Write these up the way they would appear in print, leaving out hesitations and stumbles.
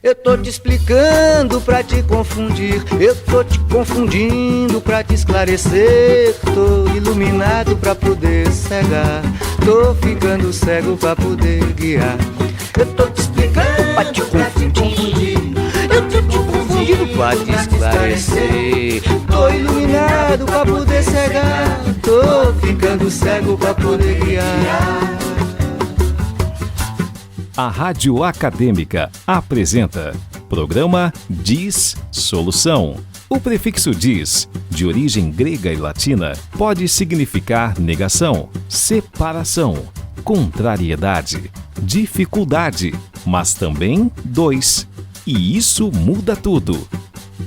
Eu tô te explicando pra te confundir, eu tô te confundindo pra te esclarecer. Tô iluminado pra poder cegar, tô ficando cego pra poder guiar. Eu tô te explicando pra te confundir, eu tô te confundindo pra te esclarecer. Tô iluminado pra poder cegar, tô ficando cego pra poder guiar. A Rádio Acadêmica apresenta programa Diz Solução. O prefixo diz, de origem grega e latina, pode significar negação, separação, contrariedade, dificuldade, mas também dois. E isso muda tudo.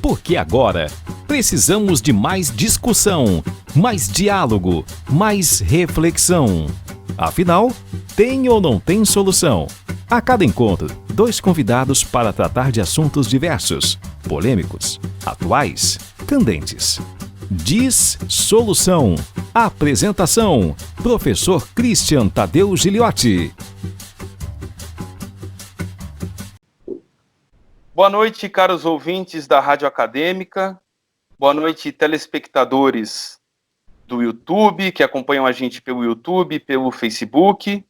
Porque agora precisamos de mais discussão, mais diálogo, mais reflexão. Afinal, tem ou não tem solução? A cada encontro, 2 convidados para tratar de assuntos diversos, polêmicos, atuais, candentes. Diz Solução. Apresentação: Professor Christian Tadeu Giliotti. Boa noite, caros ouvintes da Rádio Acadêmica. Boa noite, telespectadores do YouTube, que acompanham a gente pelo YouTube, pelo Facebook.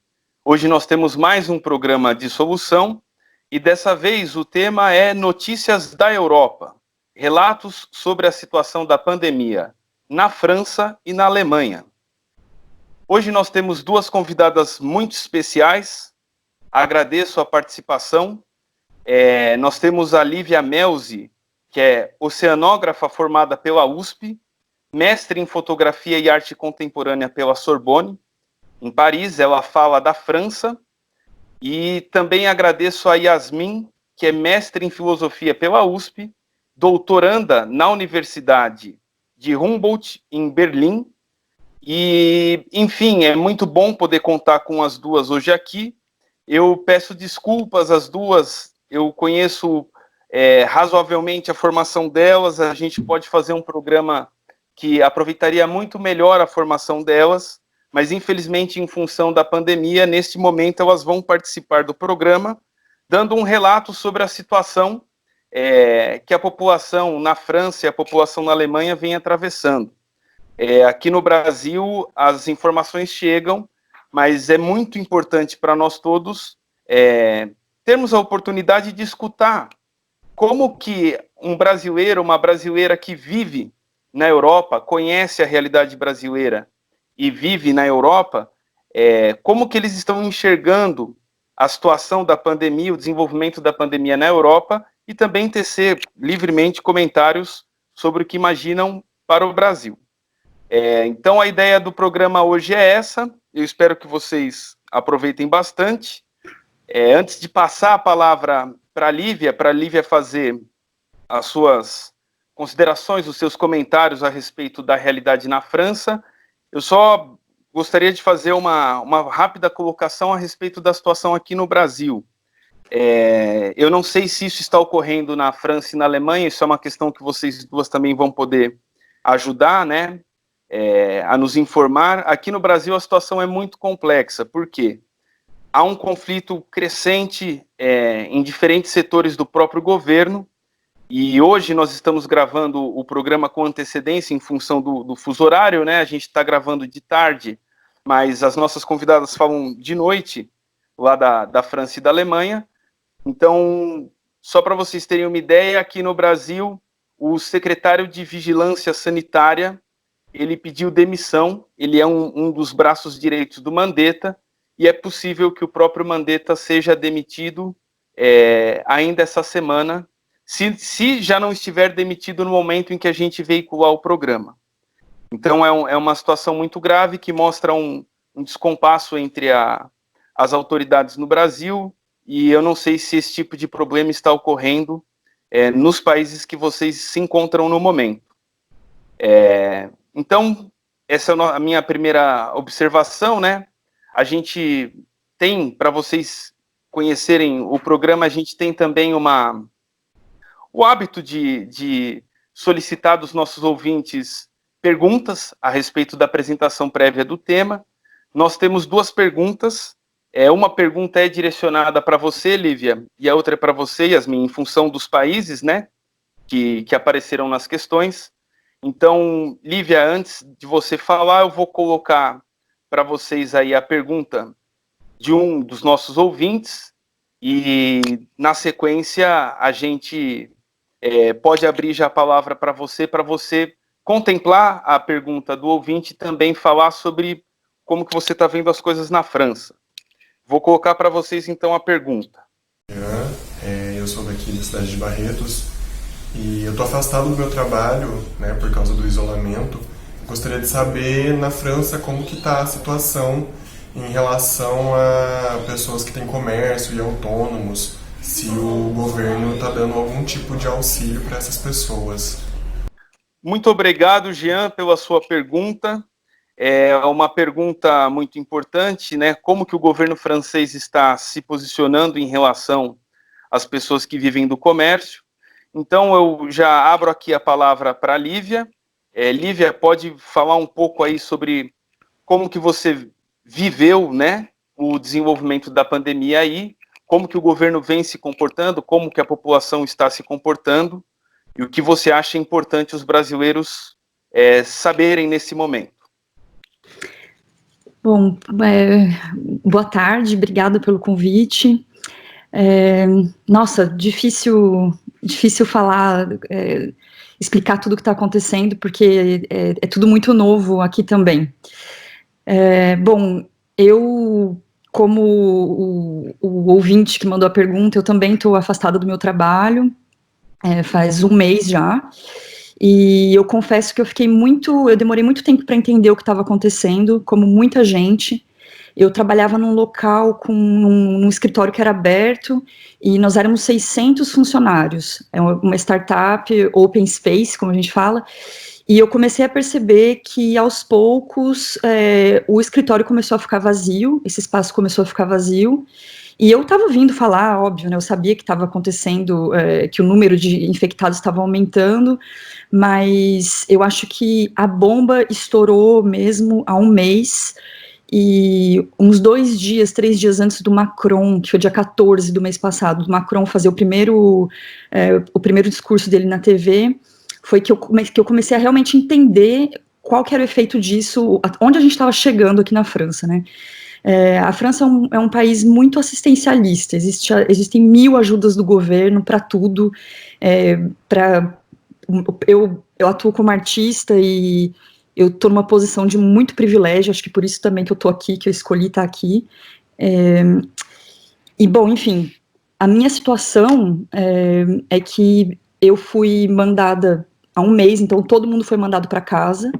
Hoje nós temos mais um programa de solução e dessa vez o tema é Notícias da Europa, relatos sobre a situação da pandemia na França e na Alemanha. Hoje nós temos 2 convidadas muito especiais, agradeço a participação. Nós temos a Lívia Melzi, que é oceanógrafa formada pela USP, mestre em fotografia e arte contemporânea pela Sorbonne, em Paris. Ela fala da França. E também agradeço a Yasmin, que é mestre em filosofia pela USP, doutoranda na Universidade de Humboldt, em Berlim. E, enfim, é muito bom poder contar com as duas hoje aqui. Eu peço desculpas às duas, eu conheço razoavelmente a formação delas, a gente pode fazer um programa que aproveitaria muito melhor a formação delas, mas infelizmente em função da pandemia, neste momento elas vão participar do programa, dando um relato sobre a situação que a população na França e a população na Alemanha vem atravessando. Aqui no Brasil as informações chegam, mas é muito importante para nós todos termos a oportunidade de escutar como que um brasileiro, uma brasileira que vive na Europa, conhece a realidade brasileira e vive na Europa, como que eles estão enxergando a situação da pandemia, o desenvolvimento da pandemia na Europa, e também tecer livremente comentários sobre o que imaginam para o Brasil. Então a ideia do programa hoje é essa, eu espero que vocês aproveitem bastante. Antes de passar a palavra para a Lívia fazer as suas considerações, os seus comentários a respeito da realidade na França, eu só gostaria de fazer uma rápida colocação a respeito da situação aqui no Brasil. Eu não sei se isso está ocorrendo na França e na Alemanha, isso é uma questão que vocês duas também vão poder ajudar, né, a nos informar. Aqui no Brasil a situação é muito complexa, por quê? Há um conflito crescente em diferentes setores do próprio governo, e hoje nós estamos gravando o programa com antecedência em função do fuso horário, né? A gente está gravando de tarde, mas as nossas convidadas falam de noite, lá da França e da Alemanha. Então, só para vocês terem uma ideia, aqui no Brasil, o secretário de Vigilância Sanitária, ele pediu demissão, ele é um dos braços direitos do Mandetta, e é possível que o próprio Mandetta seja demitido ainda essa semana, se já não estiver demitido no momento em que a gente veicular o programa. Então é uma situação muito grave que mostra um descompasso entre as autoridades no Brasil, e eu não sei se esse tipo de problema está ocorrendo nos países que vocês se encontram no momento. Então, essa é a minha primeira observação, né? A gente tem, para vocês conhecerem o programa, a gente tem também o hábito de solicitar dos nossos ouvintes perguntas a respeito da apresentação prévia do tema. Nós temos 2 perguntas Uma pergunta é direcionada para você, Lívia, e a outra é para você, Yasmin, em função dos países, né, que apareceram nas questões. Então, Lívia, antes de você falar, eu vou colocar para vocês aí a pergunta de um dos nossos ouvintes, e na sequência a gente pode abrir já a palavra para você contemplar a pergunta do ouvinte e também falar sobre como que você está vendo as coisas na França. Vou colocar para vocês então a pergunta. Eu sou daqui da cidade de Barretos e eu estou afastado do meu trabalho, né, por causa do isolamento. Gostaria de saber na França como que está a situação em relação a pessoas que têm comércio e autônomos, se o governo está dando algum tipo de auxílio para essas pessoas. Muito obrigado, Jean, pela sua pergunta. É uma pergunta muito importante, né? Como que o governo francês está se posicionando em relação às pessoas que vivem do comércio? Então, eu já abro aqui a palavra para a Lívia. Lívia, pode falar um pouco aí sobre como que você viveu, né, o desenvolvimento da pandemia aí, como que o governo vem se comportando, como que a população está se comportando, e o que você acha importante os brasileiros saberem nesse momento. Bom, boa tarde, obrigada pelo convite. Nossa, difícil falar, explicar tudo o que está acontecendo, porque é tudo muito novo aqui também. Bom, eu, como o ouvinte que mandou a pergunta, eu também estou afastada do meu trabalho, faz um mês já, e eu confesso que eu demorei muito tempo para entender o que estava acontecendo, como muita gente. Eu trabalhava num local com um escritório que era aberto, e nós éramos 600 funcionários, uma startup, open space, como a gente fala, e eu comecei a perceber que, aos poucos, o escritório começou a ficar vazio, esse espaço começou a ficar vazio, e eu estava ouvindo falar, óbvio, né, eu sabia que estava acontecendo, que o número de infectados estava aumentando, mas eu acho que a bomba estourou mesmo há um mês, e uns 3 dias antes do Macron, que foi dia 14 do mês passado, do Macron fazer o primeiro discurso dele na TV, foi que eu comecei a realmente entender qual que era o efeito disso, onde a gente estava chegando aqui na França, né? A França é um país muito assistencialista, existem 1000 ajudas do governo para tudo, eu atuo como artista e eu estou numa posição de muito privilégio, acho que por isso também que eu estou aqui, que eu escolhi estar aqui, e bom, enfim, a minha situação é que eu fui mandada há um mês, então todo mundo foi mandado para casa,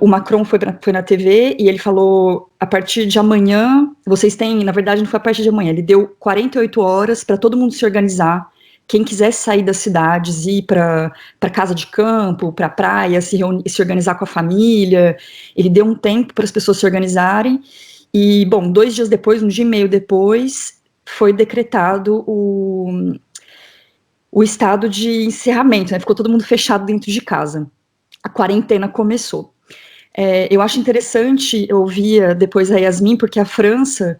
o Macron foi na TV e ele falou, a partir de amanhã, vocês têm, na verdade não foi a partir de amanhã, ele deu 48 horas para todo mundo se organizar, quem quisesse sair das cidades, ir para casa de campo, para praia, se organizar com a família, ele deu um tempo para as pessoas se organizarem, e bom, 2 dias depois, um dia e meio depois, foi decretado o estado de encerramento, né? Ficou todo mundo fechado dentro de casa, a quarentena começou. Eu acho interessante, eu ouvia depois a Yasmin, porque a França,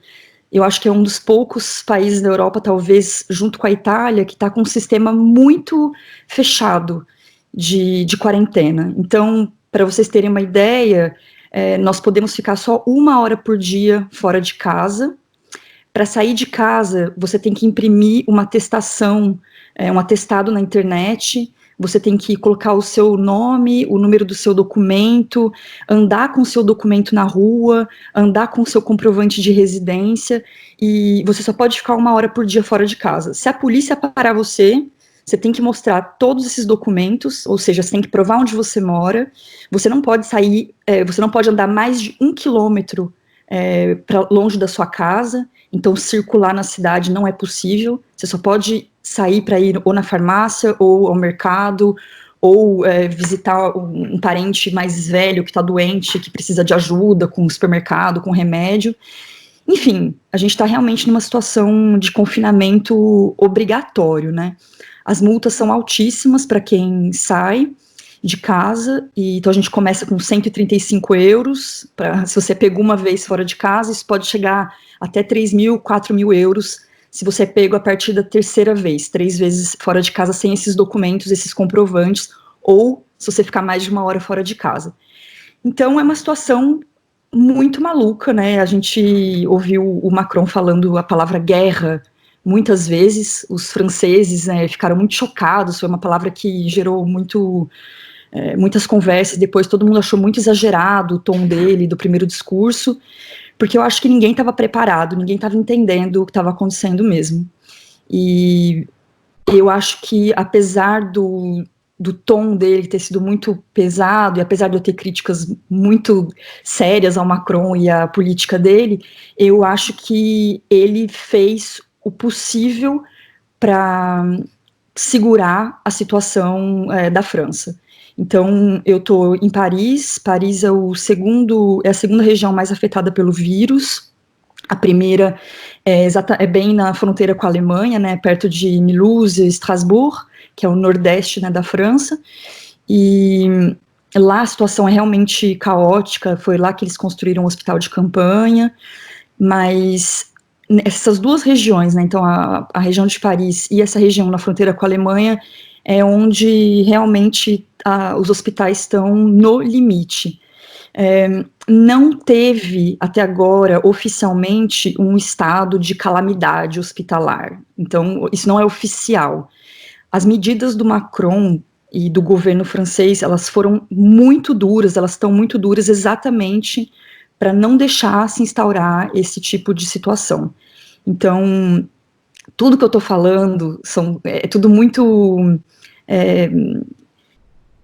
eu acho que é um dos poucos países da Europa, talvez junto com a Itália, que está com um sistema muito fechado de quarentena. Então, para vocês terem uma ideia, nós podemos ficar só 1 hora por dia fora de casa. Para sair de casa, você tem que imprimir uma atestação, um atestado na internet, você tem que colocar o seu nome, o número do seu documento, andar com o seu documento na rua, andar com o seu comprovante de residência, e você só pode ficar 1 hora por dia fora de casa. Se a polícia parar você tem que mostrar todos esses documentos, ou seja, você tem que provar onde você mora, você não pode sair, você não pode andar mais de 1 quilômetro para longe da sua casa, então circular na cidade não é possível, você só pode sair para ir ou na farmácia, ou ao mercado, ou visitar um parente mais velho que está doente, que precisa de ajuda com o supermercado, com remédio. Enfim, a gente está realmente numa situação de confinamento obrigatório, né? As multas são altíssimas para quem sai, de casa, e então a gente começa com 135 euros, se você pegou uma vez fora de casa, isso pode chegar até 3.000, 4.000 euros, se você é pego a partir da terceira vez, 3 vezes fora de casa sem esses documentos, esses comprovantes, ou se você ficar mais de 1 hora fora de casa. Então é uma situação muito maluca, né? A gente ouviu o Macron falando a palavra guerra muitas vezes, os franceses, né, ficaram muito chocados, foi uma palavra que gerou muitas conversas, depois todo mundo achou muito exagerado o tom dele, do primeiro discurso, porque eu acho que ninguém estava preparado, ninguém estava entendendo o que estava acontecendo mesmo. E eu acho que, apesar do tom dele ter sido muito pesado, e apesar de eu ter críticas muito sérias ao Macron e à política dele, eu acho que ele fez o possível para segurar a situação da França. Então, eu estou em Paris. Paris é a segunda região mais afetada pelo vírus. A primeira é bem na fronteira com a Alemanha, né, perto de Mulhouse e Strasbourg, que é o nordeste, né, da França. E lá a situação é realmente caótica. Foi lá que eles construíram um hospital de campanha, mas essas duas regiões, né, então a região de Paris e essa região na fronteira com a Alemanha, é onde realmente os hospitais estão no limite. Não teve, até agora, oficialmente, um estado de calamidade hospitalar. Então, isso não é oficial. As medidas do Macron e do governo francês, elas foram muito duras, elas estão muito duras exatamente para não deixar se instaurar esse tipo de situação. Então, tudo que eu estou falando é tudo muito...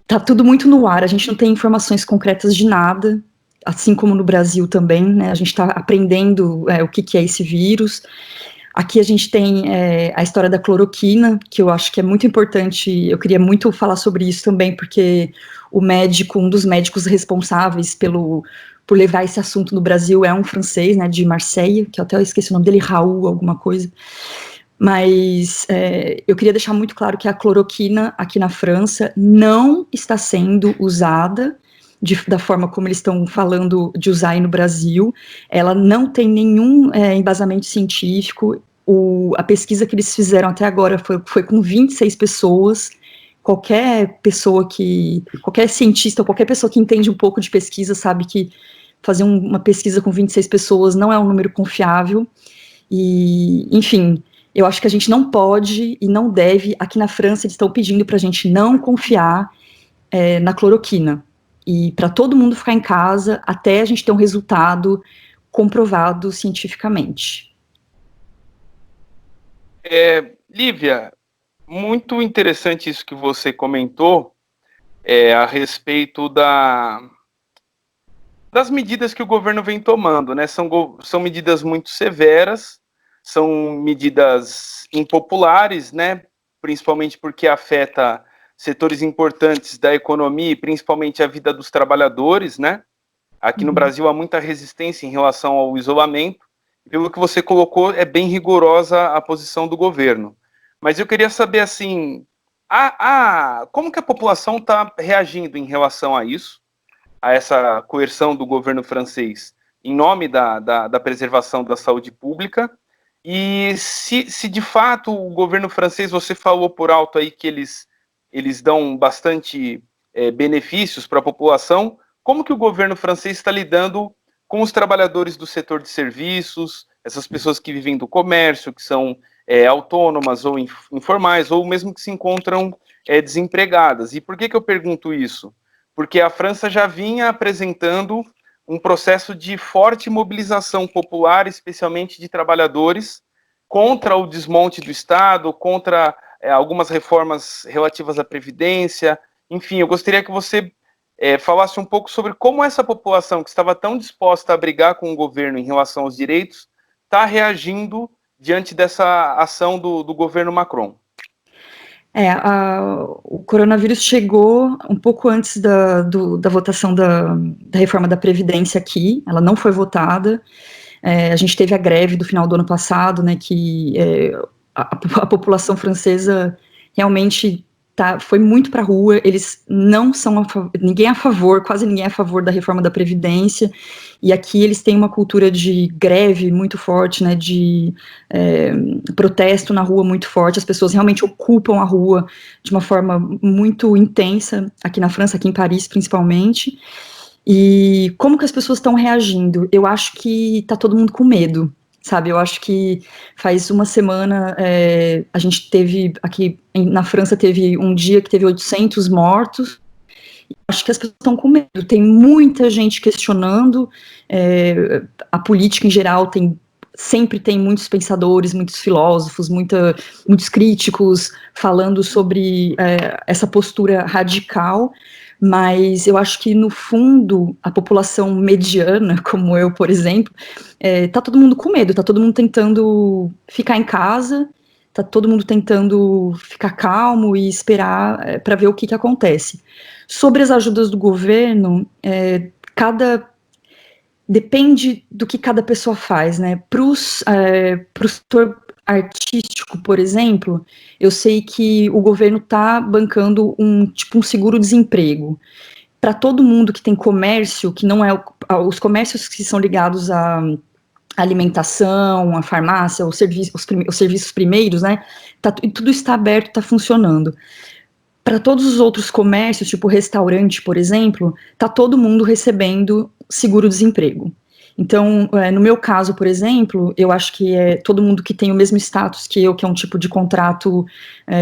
Tá tudo muito no ar, a gente não tem informações concretas de nada, assim como no Brasil também, né, a gente está aprendendo o que é esse vírus. Aqui a gente tem a história da cloroquina, que eu acho que é muito importante, eu queria muito falar sobre isso também, porque um dos médicos responsáveis por levar esse assunto no Brasil é um francês, né, de Marseille, que eu até esqueci o nome dele, Raul alguma coisa. Mas eu queria deixar muito claro que a cloroquina aqui na França não está sendo usada da forma como eles estão falando de usar aí no Brasil. Ela não tem nenhum embasamento científico. A pesquisa que eles fizeram até agora foi com 26 pessoas. Qualquer cientista, qualquer pessoa que entende um pouco de pesquisa sabe que fazer uma pesquisa com 26 pessoas não é um número confiável. E, enfim, eu acho que a gente não pode e não deve. Aqui na França eles estão pedindo para a gente não confiar na cloroquina, e para todo mundo ficar em casa até a gente ter um resultado comprovado cientificamente. Lívia, muito interessante isso que você comentou a respeito das medidas que o governo vem tomando, né? São medidas muito severas, são medidas impopulares, né? Principalmente porque afeta setores importantes da economia e principalmente a vida dos trabalhadores, né? Aqui no Brasil há muita resistência em relação ao isolamento. Pelo que você colocou, é bem rigorosa a posição do governo. Mas eu queria saber, assim, como que a população está reagindo em relação a isso, a essa coerção do governo francês em nome da preservação da saúde pública, e se de fato o governo francês, você falou por alto aí que eles dão bastante benefícios para a população, como que o governo francês está lidando com os trabalhadores do setor de serviços, essas pessoas que vivem do comércio, que são autônomas ou informais, ou mesmo que se encontram desempregadas. E por que eu pergunto isso? Porque a França já vinha apresentando um processo de forte mobilização popular, especialmente de trabalhadores, contra o desmonte do Estado, contra algumas reformas relativas à Previdência. Enfim, eu gostaria que você falasse um pouco sobre como essa população, que estava tão disposta a brigar com o governo em relação aos direitos, está reagindo diante dessa ação do governo Macron. O coronavírus chegou um pouco antes da votação da reforma da Previdência aqui, ela não foi votada. A gente teve a greve do final do ano passado, né, que a população francesa realmente foi muito para a rua, eles não são ninguém é a favor, quase ninguém é a favor da reforma da Previdência, e aqui eles têm uma cultura de greve muito forte, né, de protesto na rua muito forte, as pessoas realmente ocupam a rua de uma forma muito intensa, aqui na França, aqui em Paris principalmente, e como que as pessoas estão reagindo? Eu acho que tá todo mundo com medo, sabe? Eu acho que faz uma semana a gente teve, aqui na França, teve um dia que teve 800 mortos. Acho que as pessoas estão com medo. Tem muita gente questionando a política em geral. Sempre tem muitos pensadores, muitos filósofos, muitos críticos falando sobre essa postura radical. Mas eu acho que, no fundo, a população mediana, como eu, por exemplo, tá todo mundo com medo, tá todo mundo tentando ficar em casa, tá todo mundo tentando ficar calmo e esperar para ver o que acontece. Sobre as ajudas do governo, depende do que cada pessoa faz, né? Pro setor artístico, por exemplo, eu sei que o governo está bancando um seguro-desemprego para todo mundo que tem comércio, que não é os comércios que são ligados à alimentação, à farmácia, os serviços primeiros, né? Tudo está aberto, está funcionando. Para todos os outros comércios, tipo restaurante, por exemplo, está todo mundo recebendo seguro-desemprego. Então, no meu caso, por exemplo, eu acho que todo mundo que tem o mesmo status que eu, que é um tipo de contrato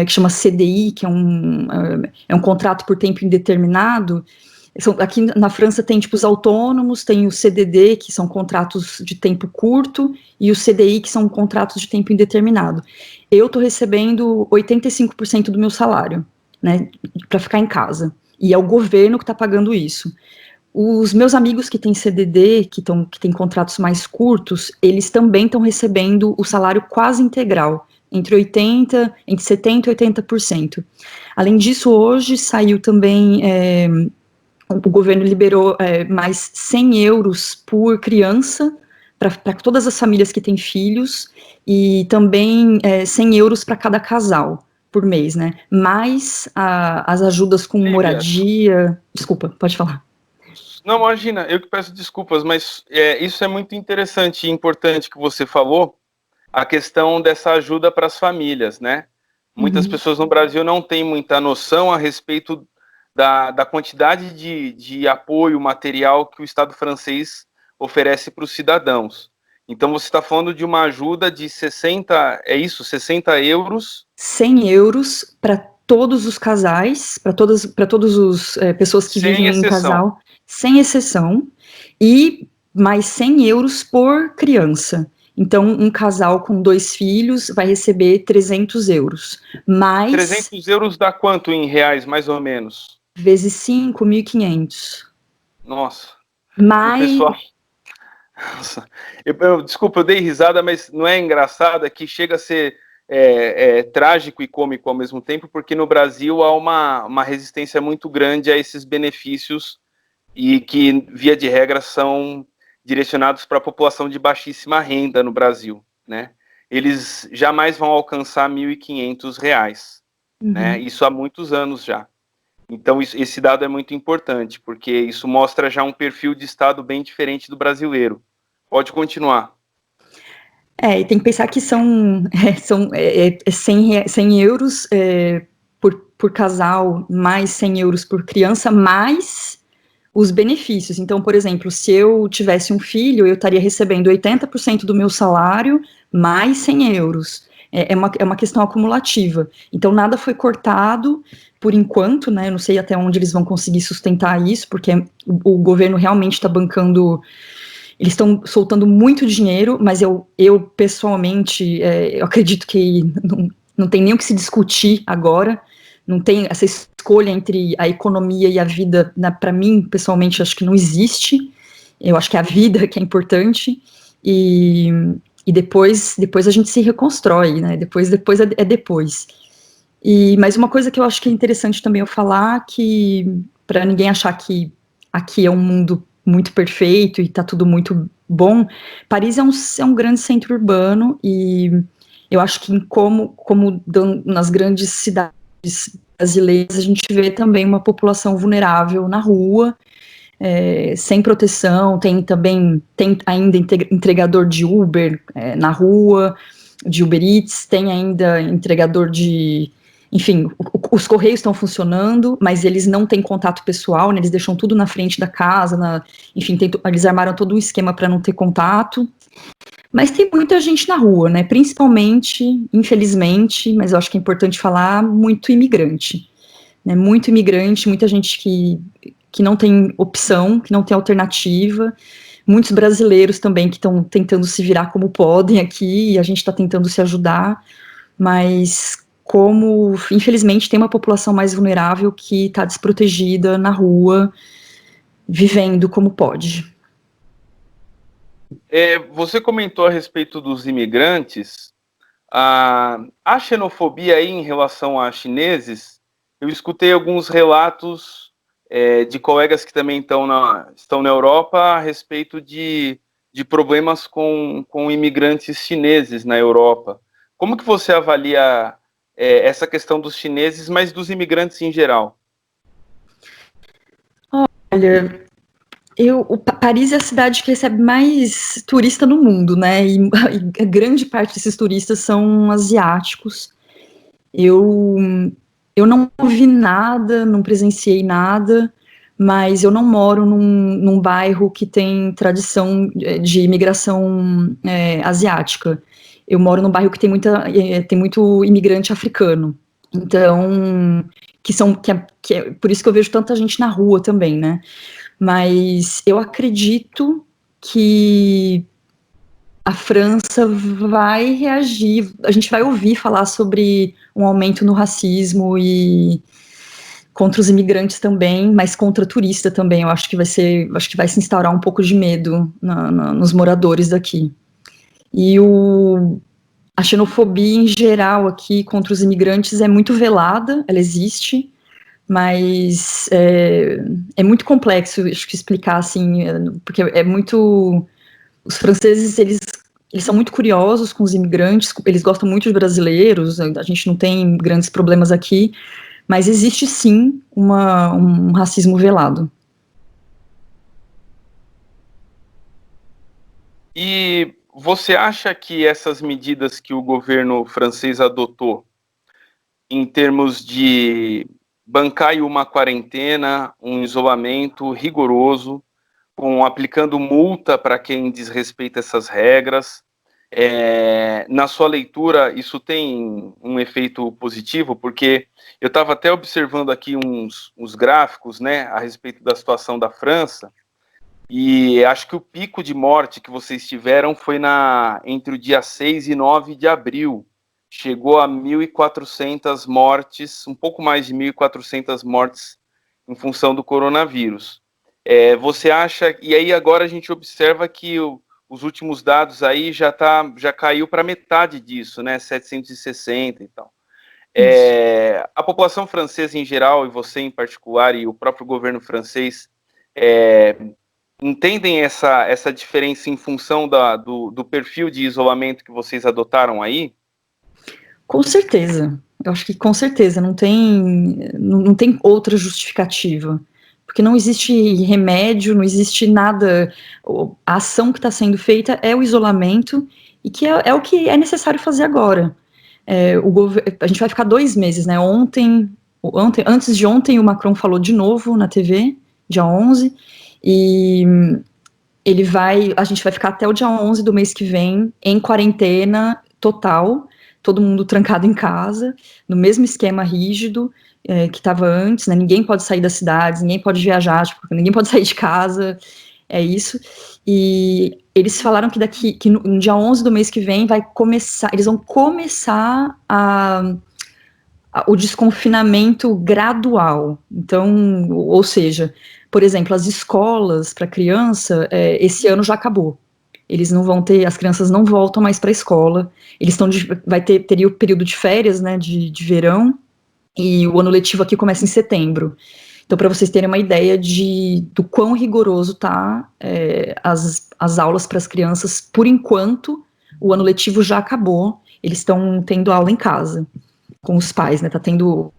que chama CDI, que é um contrato por tempo indeterminado. Aqui na França tem os autônomos, tem o CDD, que são contratos de tempo curto, e o CDI, que são contratos de tempo indeterminado. Eu estou recebendo 85% do meu salário, né, para ficar em casa, e é o governo que está pagando isso. Os meus amigos que têm CDD, que têm contratos mais curtos, eles também estão recebendo o salário quase integral, entre 70% e 80%. Além disso, hoje saiu também, o governo liberou mais 100 euros por criança, para todas as famílias que têm filhos, e também 100 euros para cada casal por mês, né? Mais as ajudas com moradia. Desculpa, pode falar. Não, imagina, eu que peço desculpas, mas isso é muito interessante e importante que você falou, a questão dessa ajuda para as famílias, né? Muitas pessoas no Brasil não têm muita noção a respeito da quantidade de apoio material que o Estado francês oferece para os cidadãos. Então, você está falando de uma ajuda de 60 euros? 100 euros para todos os casais, para todas as pessoas que vivem em casal, sem exceção, e mais 100 euros por criança. Então, um casal com 2 filhos vai receber 300 euros. Mais 300 euros dá quanto em reais, mais ou menos? Vezes 5, 1.500. Nossa. Mais... Pessoal... Nossa. Desculpa, eu dei risada, mas não é engraçado, é que chega a ser trágico e cômico ao mesmo tempo, porque no Brasil há uma resistência muito grande a esses benefícios e que, via de regra, são direcionados para a população de baixíssima renda no Brasil, né? Eles jamais vão alcançar R$1.500, né? Isso há muitos anos já. Então, esse dado é muito importante, porque isso mostra já um perfil de Estado bem diferente do brasileiro. Pode continuar. E tem que pensar que são 100 euros por casal, mais 100 euros por criança, mais os benefícios. Então, por exemplo, se eu tivesse um filho, eu estaria recebendo 80% do meu salário, mais 100 euros. É uma questão acumulativa. Então, nada foi cortado por enquanto, né? Eu não sei até onde eles vão conseguir sustentar isso, porque o governo realmente está bancando. Eles estão soltando muito dinheiro, mas eu pessoalmente, eu acredito que não tem nem o que se discutir agora. Não tem essa escolha entre a economia e a vida, para mim, pessoalmente, acho que não existe. Eu acho que é a vida que é importante. E depois a gente se reconstrói, né? Depois é depois. Mas uma coisa que eu acho que é interessante também eu falar, que para ninguém achar que aqui é um mundo muito perfeito e tá tudo muito bom, Paris é um grande centro urbano, e eu acho que como nas grandes cidades brasileiras, a gente vê também uma população vulnerável na rua, sem proteção, tem ainda entregador de Uber na rua, de Uber Eats, tem ainda entregador de... Enfim, os correios estão funcionando, mas eles não têm contato pessoal, né, eles deixam tudo na frente da casa, enfim, eles armaram todo um esquema para não ter contato. Mas tem muita gente na rua, né, principalmente, infelizmente, mas eu acho que é importante falar, muito imigrante. Né, muito imigrante, muita gente que não tem opção, que não tem alternativa, muitos brasileiros também que estão tentando se virar como podem aqui, e a gente está tentando se ajudar, mas como, infelizmente, tem uma população mais vulnerável que está desprotegida na rua, vivendo como pode. Você comentou a respeito dos imigrantes, a xenofobia aí em relação a chineses, eu escutei alguns relatos de colegas que também estão na Europa a respeito de problemas com imigrantes chineses na Europa. Como que você avalia essa questão dos chineses, mas dos imigrantes em geral? Olha, Paris é a cidade que recebe mais turista no mundo, né? E grande parte desses turistas são asiáticos. Eu não vi nada, não presenciei nada, mas eu não moro num bairro que tem tradição de imigração asiática. Eu moro num bairro que tem muito imigrante africano. Então, por isso que eu vejo tanta gente na rua também, né? Mas eu acredito que a França vai reagir, a gente vai ouvir falar sobre um aumento no racismo e contra os imigrantes também, mas contra turista também. Eu acho que vai se instaurar um pouco de medo nos moradores daqui. E a xenofobia em geral aqui contra os imigrantes é muito velada, ela existe, mas é muito complexo, acho que explicar assim, porque os franceses, eles são muito curiosos com os imigrantes, eles gostam muito de brasileiros, a gente não tem grandes problemas aqui, mas existe sim um racismo velado. E você acha que essas medidas que o governo francês adotou, em termos de bancar uma quarentena, um isolamento rigoroso, aplicando multa para quem desrespeita essas regras, na sua leitura, isso tem um efeito positivo? Porque eu estava até observando aqui uns gráficos, né, a respeito da situação da França, e acho que o pico de morte que vocês tiveram foi entre o dia 6 e 9 de abril. Chegou a 1.400 mortes, um pouco mais de 1.400 mortes em função do coronavírus. Você acha, e aí agora a gente observa que os últimos dados aí já caiu para metade disso, né, 760 e tal. A população francesa em geral, e você em particular, e o próprio governo francês, entendem essa diferença em função do perfil de isolamento que vocês adotaram aí? Com certeza, eu acho que com certeza, não tem outra justificativa, porque não existe remédio, não existe nada, a ação que está sendo feita é o isolamento, e que é o que é necessário fazer agora. A gente vai ficar 2 meses, né, antes de ontem o Macron falou de novo na TV, dia 11, e a gente vai ficar até o dia 11 do mês que vem em quarentena total, todo mundo trancado em casa, no mesmo esquema rígido que estava antes, né? Ninguém pode sair das cidades, ninguém pode viajar, ninguém pode sair de casa, é isso. E eles falaram que no dia 11 do mês que vem eles vão começar o desconfinamento gradual. Então, ou seja, por exemplo, as escolas para criança, esse ano já acabou. Eles não vão ter, as crianças não voltam mais para a escola, teria o período de férias, né, de verão, e o ano letivo aqui começa em setembro. Então, para vocês terem uma ideia do quão rigoroso tá as aulas para as crianças, por enquanto, o ano letivo já acabou, eles estão tendo aula em casa, com os pais, né, tá tendo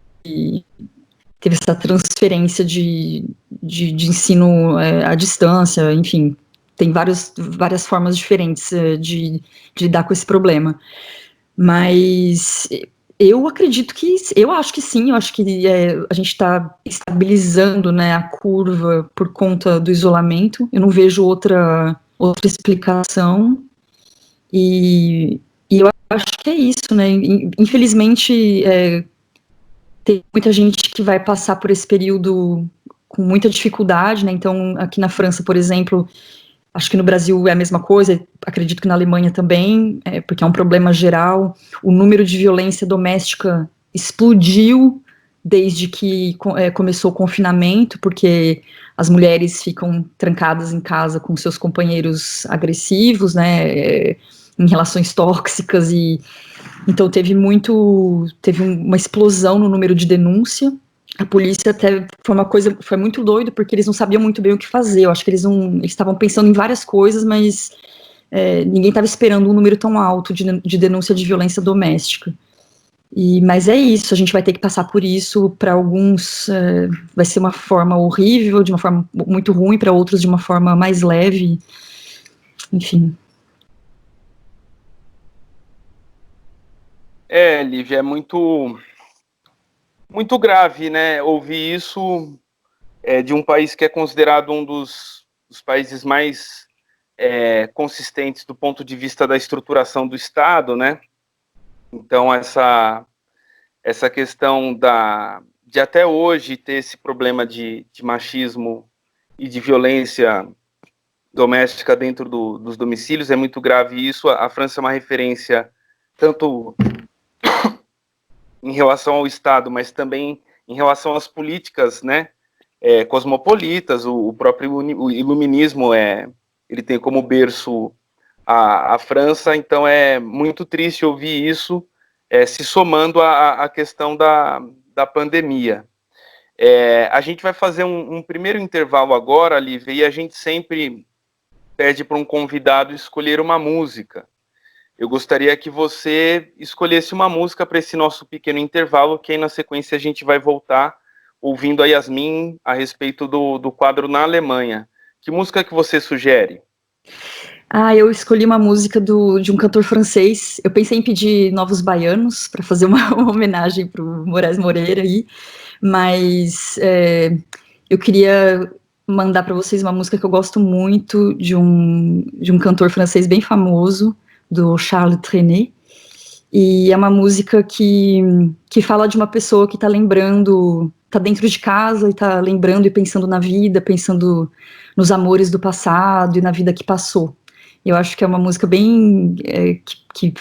teve essa transferência de ensino à distância, enfim, tem várias formas diferentes de lidar com esse problema. Mas eu acho que sim, eu acho que a gente está estabilizando, né, a curva por conta do isolamento, eu não vejo outra explicação, e eu acho que é isso, né, infelizmente tem muita gente que vai passar por esse período com muita dificuldade, né, então aqui na França, por exemplo, acho que no Brasil é a mesma coisa, acredito que na Alemanha também, porque é um problema geral. O número de violência doméstica explodiu desde que começou o confinamento, porque as mulheres ficam trancadas em casa com seus companheiros agressivos, né, em relações tóxicas, e então teve uma explosão no número de denúncia. A polícia até foi muito doido, porque eles não sabiam muito bem o que fazer. Eu acho que eles estavam pensando em várias coisas, mas ninguém estava esperando um número tão alto de denúncia de violência doméstica. Mas é isso, a gente vai ter que passar por isso. Para alguns vai ser uma forma horrível, de uma forma muito ruim, para outros de uma forma mais leve, enfim. Lívia, é muito grave, né, ouvir isso de um país que é considerado um dos países mais consistentes do ponto de vista da estruturação do Estado, né? Então, essa questão de até hoje ter esse problema de machismo e de violência doméstica dentro dos domicílios é muito grave. Isso, a França é uma referência tanto em relação ao Estado, mas também em relação às políticas, né, cosmopolitas. O próprio iluminismo ele tem como berço a França, então é muito triste ouvir isso, se somando à questão da pandemia. A gente vai fazer um primeiro intervalo agora, Lívia, e a gente sempre pede para um convidado escolher uma música. Eu gostaria que você escolhesse uma música para esse nosso pequeno intervalo, que aí na sequência a gente vai voltar ouvindo a Yasmin a respeito do quadro na Alemanha. Que música que você sugere? Eu escolhi uma música de um cantor francês. Eu pensei em pedir Novos Baianos, para fazer uma homenagem para o Moraes Moreira aí, mas eu queria mandar para vocês uma música que eu gosto muito, de um cantor francês bem famoso, do Charles Trenet, e é uma música que fala de uma pessoa que está lembrando, está dentro de casa e está lembrando e pensando na vida, pensando nos amores do passado e na vida que passou. Eu acho que é uma música bem que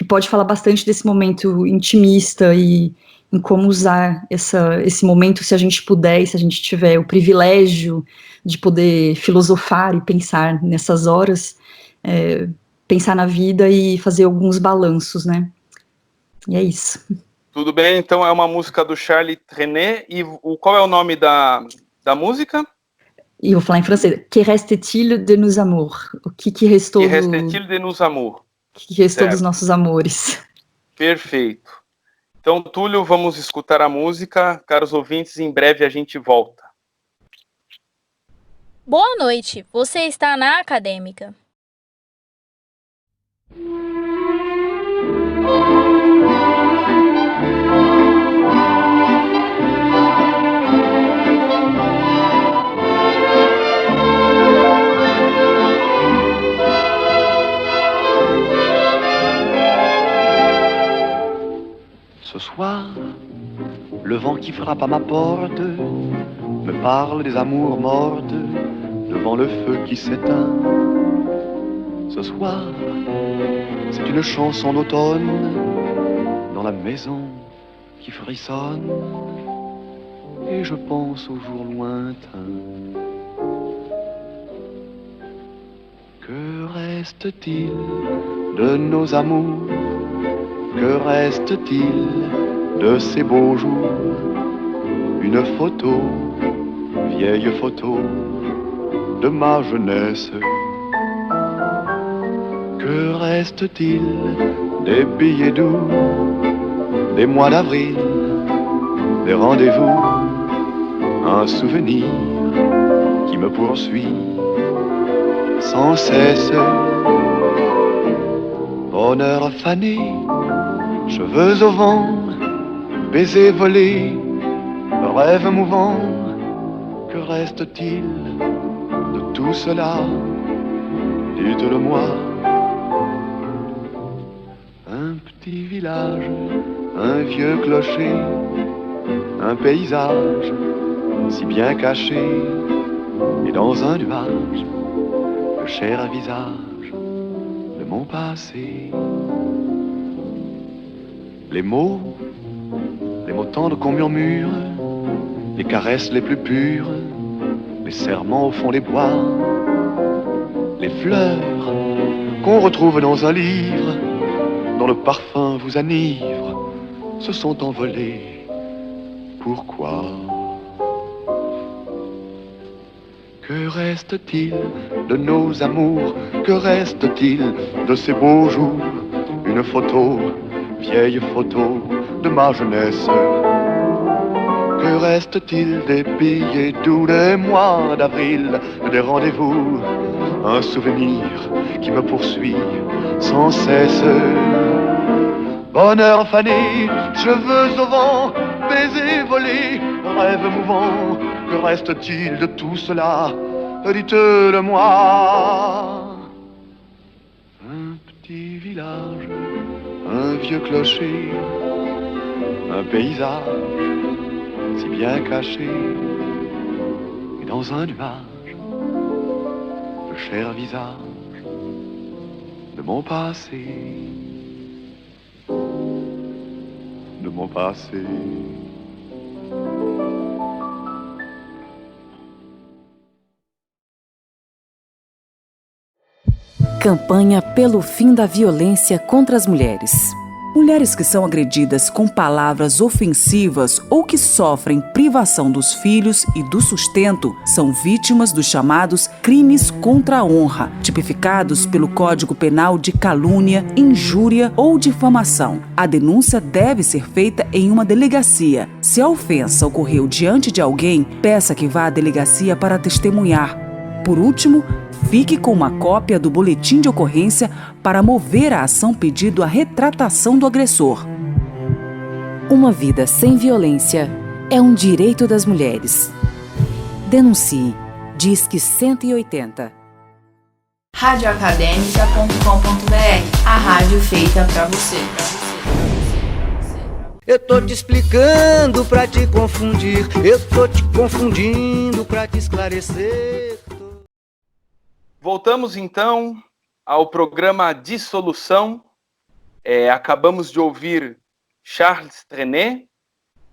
pode falar bastante desse momento intimista e em como usar esse momento, se a gente puder e se a gente tiver o privilégio de poder filosofar e pensar nessas horas, pensar na vida e fazer alguns balanços, né? E é isso. Tudo bem, então é uma música do Charles Trenet, e qual é o nome da música? E eu vou falar em francês. Que reste-t-il de nos amours? O que restou Que reste-t-il de nos amours? O que restou dos nossos amores? Perfeito. Então, Túlio, vamos escutar a música. Caros ouvintes, em breve a gente volta. Boa noite, você está na Acadêmica. Ce soir, le vent qui frappe à ma porte me parle des amours mortes devant le feu qui s'éteint. Ce soir, c'est une chanson d'automne dans la maison qui frissonne, et je pense aux jours lointains. Que reste-t-il de nos amours? Que reste-t-il de ces beaux jours? Une photo, vieille photo de ma jeunesse. Que reste-t-il des billets doux, des mois d'avril des rendez-vous, un souvenir qui me poursuit sans cesse. Bonheur fané, cheveux au vent, baisers volés, rêve mouvant, que reste-t-il de tout cela? Dites-le-moi. Un petit village, un vieux clocher, un paysage si bien caché, et dans un nuage, le cher visage de mon passé. Les mots tendres qu'on murmure, les caresses les plus pures, les serments au fond des bois, les fleurs qu'on retrouve dans un livre, dont le parfum vous enivre, se sont envolés. Pourquoi? Que reste-t-il de nos amours? Que reste-t-il de ces beaux jours? Une photo, vieille photo de ma jeunesse. Que reste-t-il des billets doux des mois d'avril, des rendez-vous? Un souvenir qui me poursuit sans cesse. Bonheur fané, cheveux au vent, baisers volés, rêve mouvant. Que reste-t-il de tout cela? Dites-le-moi. Un petit village, un vieux clocher, un paysage si bien caché, et dans un nuage, le cher visage de mon passé, de mon passé. Campanha pelo fim da violência contra as mulheres. Mulheres que são agredidas com palavras ofensivas ou que sofrem privação dos filhos e do sustento são vítimas dos chamados crimes contra a honra, tipificados pelo Código Penal de calúnia, injúria ou difamação. A denúncia deve ser feita em uma delegacia. Se a ofensa ocorreu diante de alguém, peça que vá à delegacia para testemunhar. Por último, fique com uma cópia do boletim de ocorrência para mover a ação pedindo a retratação do agressor. Uma vida sem violência é um direito das mulheres. Denuncie. Disque 180. Radioacademica.com.br, a rádio feita pra você. Eu tô te explicando pra te confundir, eu tô te confundindo pra te esclarecer. Voltamos então ao programa Dissolução. Acabamos de ouvir Charles Trenet,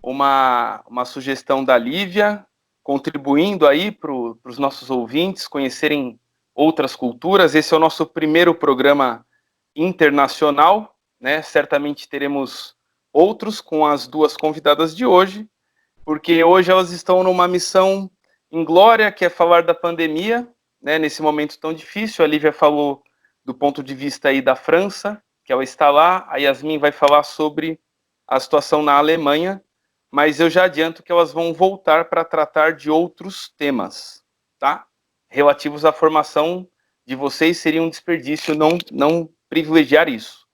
uma sugestão da Lívia, contribuindo aí para os nossos ouvintes conhecerem outras culturas. Esse é o nosso primeiro programa internacional, né? Certamente teremos outros com as duas convidadas de hoje, porque hoje elas estão numa missão inglória, que é falar da pandemia, né, nesse momento tão difícil. A Lívia falou do ponto de vista aí da França, que ela está lá. A Yasmin vai falar sobre a situação na Alemanha, mas eu já adianto que elas vão voltar para tratar de outros temas, tá? Relativos à formação de vocês. Seria um desperdício não privilegiar isso.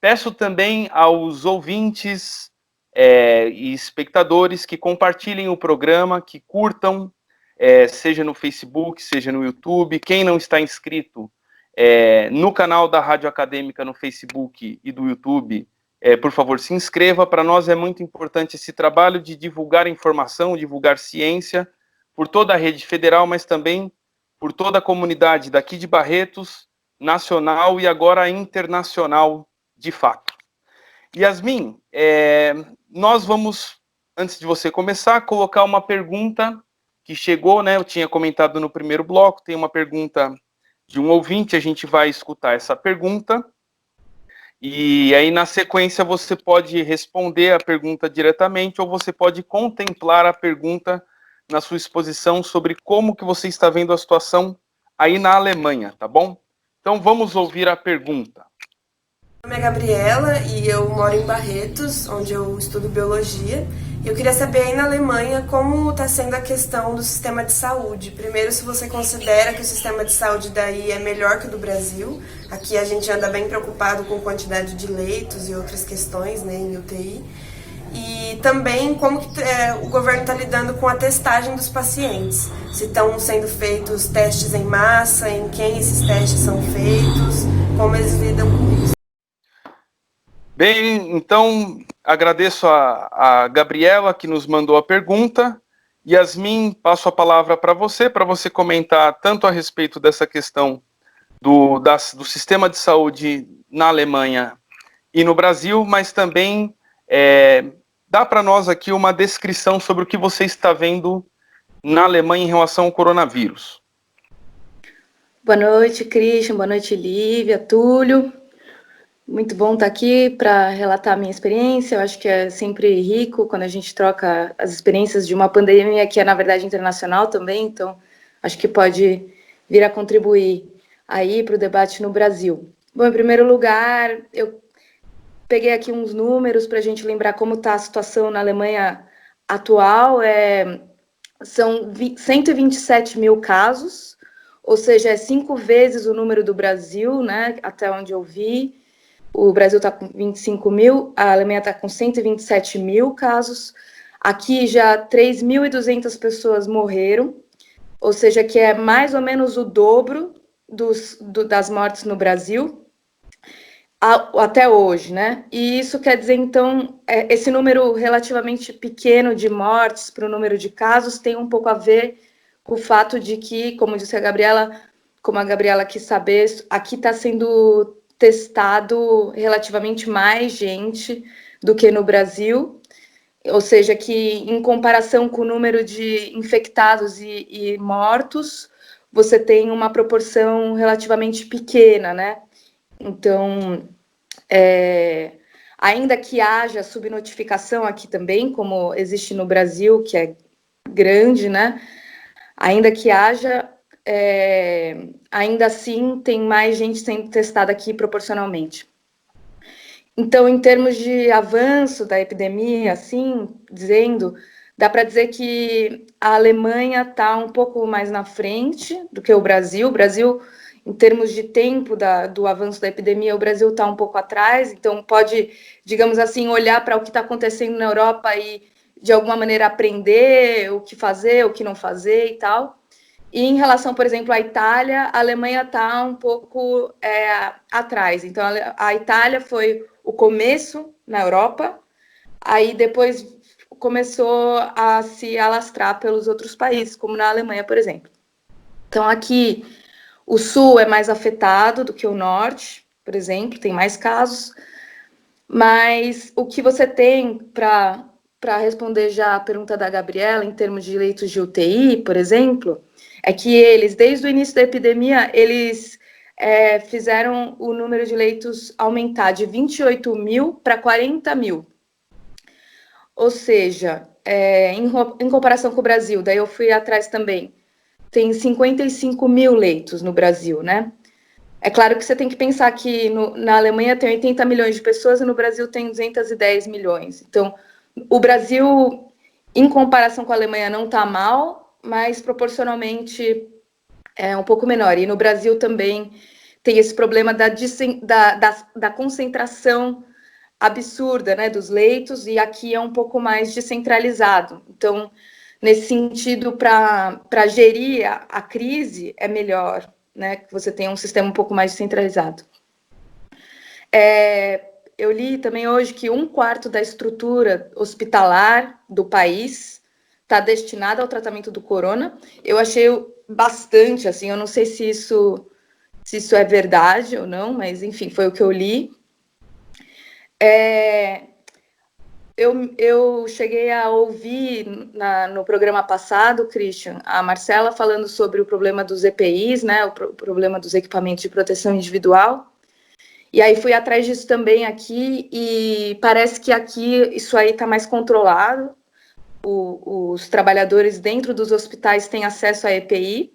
Peço também aos ouvintes e espectadores que compartilhem o programa, que curtam, seja no Facebook, seja no YouTube. Quem não está inscrito no canal da Rádio Acadêmica no Facebook e do YouTube, por favor, se inscreva. Para nós é muito importante esse trabalho de divulgar informação, divulgar ciência por toda a rede federal, mas também por toda a comunidade daqui de Barretos, nacional e agora internacional, de fato. Yasmin, nós vamos, antes de você começar, colocar uma pergunta que chegou, né? Eu tinha comentado no primeiro bloco, tem uma pergunta de um ouvinte, a gente vai escutar essa pergunta, e aí na sequência você pode responder a pergunta diretamente, ou você pode contemplar a pergunta na sua exposição sobre como que você está vendo a situação aí na Alemanha, tá bom? Então vamos ouvir a pergunta. Meu nome é Gabriela e eu moro em Barretos, onde eu estudo biologia. Eu queria saber aí na Alemanha como está sendo a questão do sistema de saúde. Primeiro, se você considera que o sistema de saúde daí é melhor que o do Brasil. Aqui a gente anda bem preocupado com quantidade de leitos e outras questões, né, em UTI. E também como que o governo está lidando com a testagem dos pacientes. Se estão sendo feitos testes em massa, em quem esses testes são feitos, como eles lidam com isso. Bem, então agradeço a Gabriela que nos mandou a pergunta. Yasmin, passo a palavra para você comentar tanto a respeito dessa questão do sistema de saúde na Alemanha e no Brasil, mas também dá para nós aqui uma descrição sobre o que você está vendo na Alemanha em relação ao coronavírus. Boa noite, Christian. Boa noite, Lívia, Túlio. Muito bom estar aqui para relatar a minha experiência. Eu acho que é sempre rico quando a gente troca as experiências de uma pandemia que é, na verdade, internacional também. Então, acho que pode vir a contribuir aí para o debate no Brasil. Bom, em primeiro lugar, eu peguei aqui uns números para a gente lembrar como está a situação na Alemanha atual. São 127 mil casos, ou seja, é 5 vezes o número do Brasil, né, até onde eu vi. O Brasil está com 25 mil, a Alemanha está com 127 mil casos. Aqui já 3.200 pessoas morreram, ou seja, que é mais ou menos o dobro das mortes no Brasil, até hoje, né? E isso quer dizer, então, esse número relativamente pequeno de mortes para o número de casos tem um pouco a ver com o fato de que, como disse a Gabriela, como a Gabriela quis saber, aqui está sendo testado relativamente mais gente do que no Brasil, ou seja, que em comparação com o número de infectados e mortos, você tem uma proporção relativamente pequena, né? Então, ainda que haja subnotificação aqui também, como existe no Brasil, que é grande, né? Ainda que haja, ainda assim tem mais gente sendo testada aqui proporcionalmente. Então, em termos de avanço da epidemia, assim, dá para dizer que a Alemanha está um pouco mais na frente do que o Brasil. O Brasil, em termos de tempo do avanço da epidemia, o Brasil está um pouco atrás, então pode, digamos assim, olhar para o que está acontecendo na Europa e, de alguma maneira, aprender o que fazer, o que não fazer e tal. E em relação, por exemplo, à Itália, a Alemanha está um pouco atrás. Então, a Itália foi o começo na Europa, aí depois começou a se alastrar pelos outros países, como na Alemanha, por exemplo. Então, aqui, o sul é mais afetado do que o norte, por exemplo, tem mais casos, mas o que você tem para responder já a pergunta da Gabriela, em termos de leitos de UTI, por exemplo, é que eles, desde o início da epidemia, eles fizeram o número de leitos aumentar de 28 mil para 40 mil. Ou seja, em comparação com o Brasil, daí eu fui atrás também, tem 55 mil leitos no Brasil, né? É claro que você tem que pensar que na Alemanha tem 80 milhões de pessoas e no Brasil tem 210 milhões. Então, o Brasil, em comparação com a Alemanha, não está mal, mas proporcionalmente é um pouco menor. E no Brasil também tem esse problema da concentração absurda, né, dos leitos, e aqui é um pouco mais descentralizado. Então, nesse sentido, para gerir a crise, é melhor, né, que você tenha um sistema um pouco mais descentralizado. Eu li também hoje que 1/4 da estrutura hospitalar do país está destinada ao tratamento do corona. Eu achei bastante, assim, eu não sei se isso é verdade ou não, mas, enfim, foi o que eu li. Eu cheguei a ouvir no programa passado, Christian, a Marcela falando sobre o problema dos EPIs, né, o problema dos equipamentos de proteção individual, e aí fui atrás disso também aqui, e parece que aqui isso aí está mais controlado, os trabalhadores dentro dos hospitais têm acesso a EPI,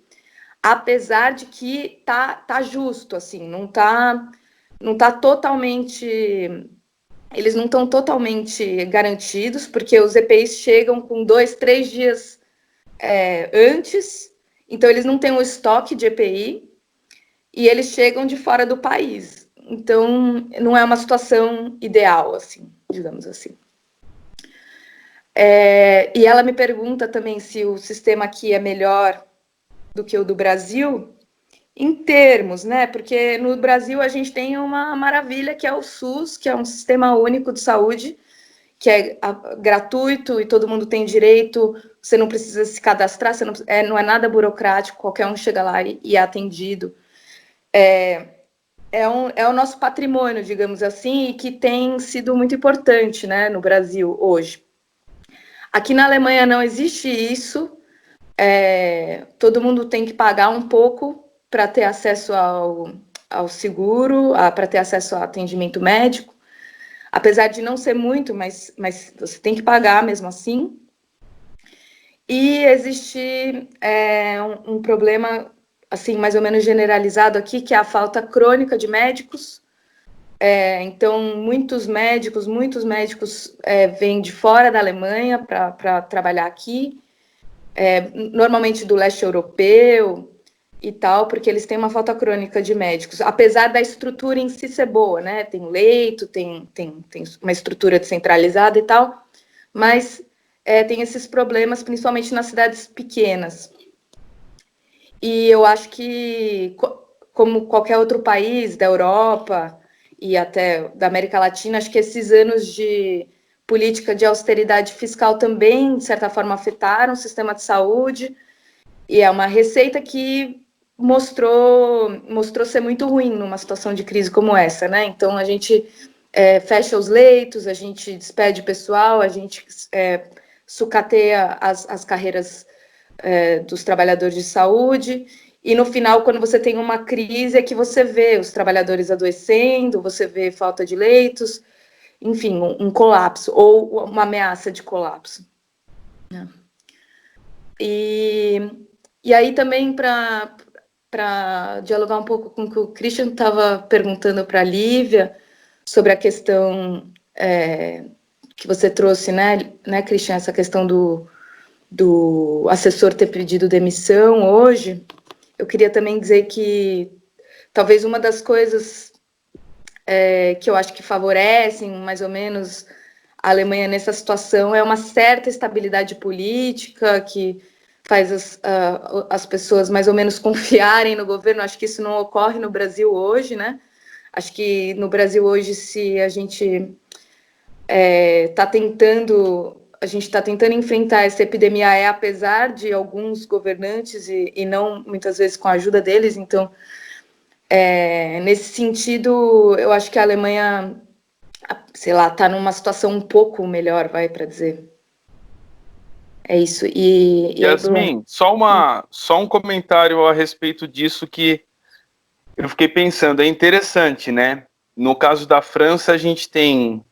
apesar de que tá justo, assim, não tá totalmente eles não estão totalmente garantidos, porque os EPIs chegam com 2, 3 dias antes, então eles não têm um estoque de EPI, e eles chegam de fora do país. Então, não é uma situação ideal, assim, digamos assim. E ela me pergunta também se o sistema aqui é melhor do que o do Brasil, em termos, né? Porque no Brasil a gente tem uma maravilha que é o SUS, que é um sistema único de saúde, que é gratuito e todo mundo tem direito, você não precisa se cadastrar, você não é nada burocrático, qualquer um chega lá e é atendido. É o nosso patrimônio, digamos assim, e que tem sido muito importante, né, no Brasil hoje. Aqui na Alemanha não existe isso, todo mundo tem que pagar um pouco para ter acesso ao seguro, para ter acesso ao atendimento médico, apesar de não ser muito, mas você tem que pagar mesmo assim. E existe um problema, assim, mais ou menos generalizado aqui, que é a falta crônica de médicos. Então, muitos médicos vêm de fora da Alemanha para trabalhar aqui, normalmente do leste europeu e tal, porque eles têm uma falta crônica de médicos, apesar da estrutura em si ser boa, né? Tem leito, tem uma estrutura descentralizada e tal, mas tem esses problemas, principalmente nas cidades pequenas. E eu acho que, como qualquer outro país da Europa e até da América Latina, acho que esses anos de política de austeridade fiscal também, de certa forma, afetaram o sistema de saúde, e é uma receita que mostrou ser muito ruim numa situação de crise como essa, né? Então, a gente fecha os leitos, a gente despede pessoal, a gente sucateia as carreiras dos trabalhadores de saúde, e no final, quando você tem uma crise, é que você vê os trabalhadores adoecendo, você vê falta de leitos, enfim, um colapso, ou uma ameaça de colapso. E aí também, para dialogar um pouco com o que o Christian estava perguntando para a Lívia, sobre a questão que você trouxe, né, Christian, essa questão do assessor ter pedido demissão hoje, eu queria também dizer que talvez uma das coisas que eu acho que favorecem mais ou menos a Alemanha nessa situação é uma certa estabilidade política que faz as pessoas mais ou menos confiarem no governo. Acho que isso não ocorre no Brasil hoje, né? Acho que no Brasil hoje, se a gente está tentando enfrentar essa epidemia, apesar de alguns governantes e não muitas vezes com a ajuda deles. Então, nesse sentido, eu acho que a Alemanha, sei lá, está numa situação um pouco melhor, para dizer. É isso. Yasmin, só um comentário a respeito disso que eu fiquei pensando, é interessante, né? No caso da França, a gente tem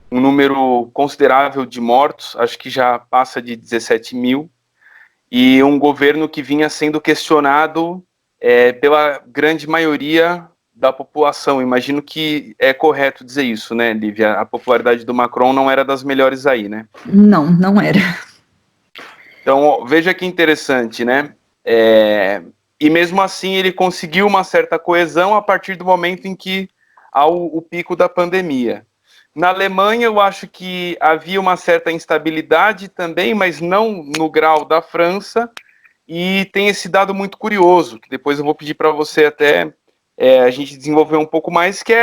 um número considerável de mortos, acho que já passa de 17 mil, e um governo que vinha sendo questionado pela grande maioria da população. Imagino que é correto dizer isso, né, Lívia? A popularidade do Macron não era das melhores aí, né? Não era. Então, veja que interessante, né? E mesmo assim ele conseguiu uma certa coesão a partir do momento em que há o pico da pandemia. Na Alemanha, eu acho que havia uma certa instabilidade também, mas não no grau da França, e tem esse dado muito curioso, que depois eu vou pedir para você até a gente desenvolver um pouco mais, que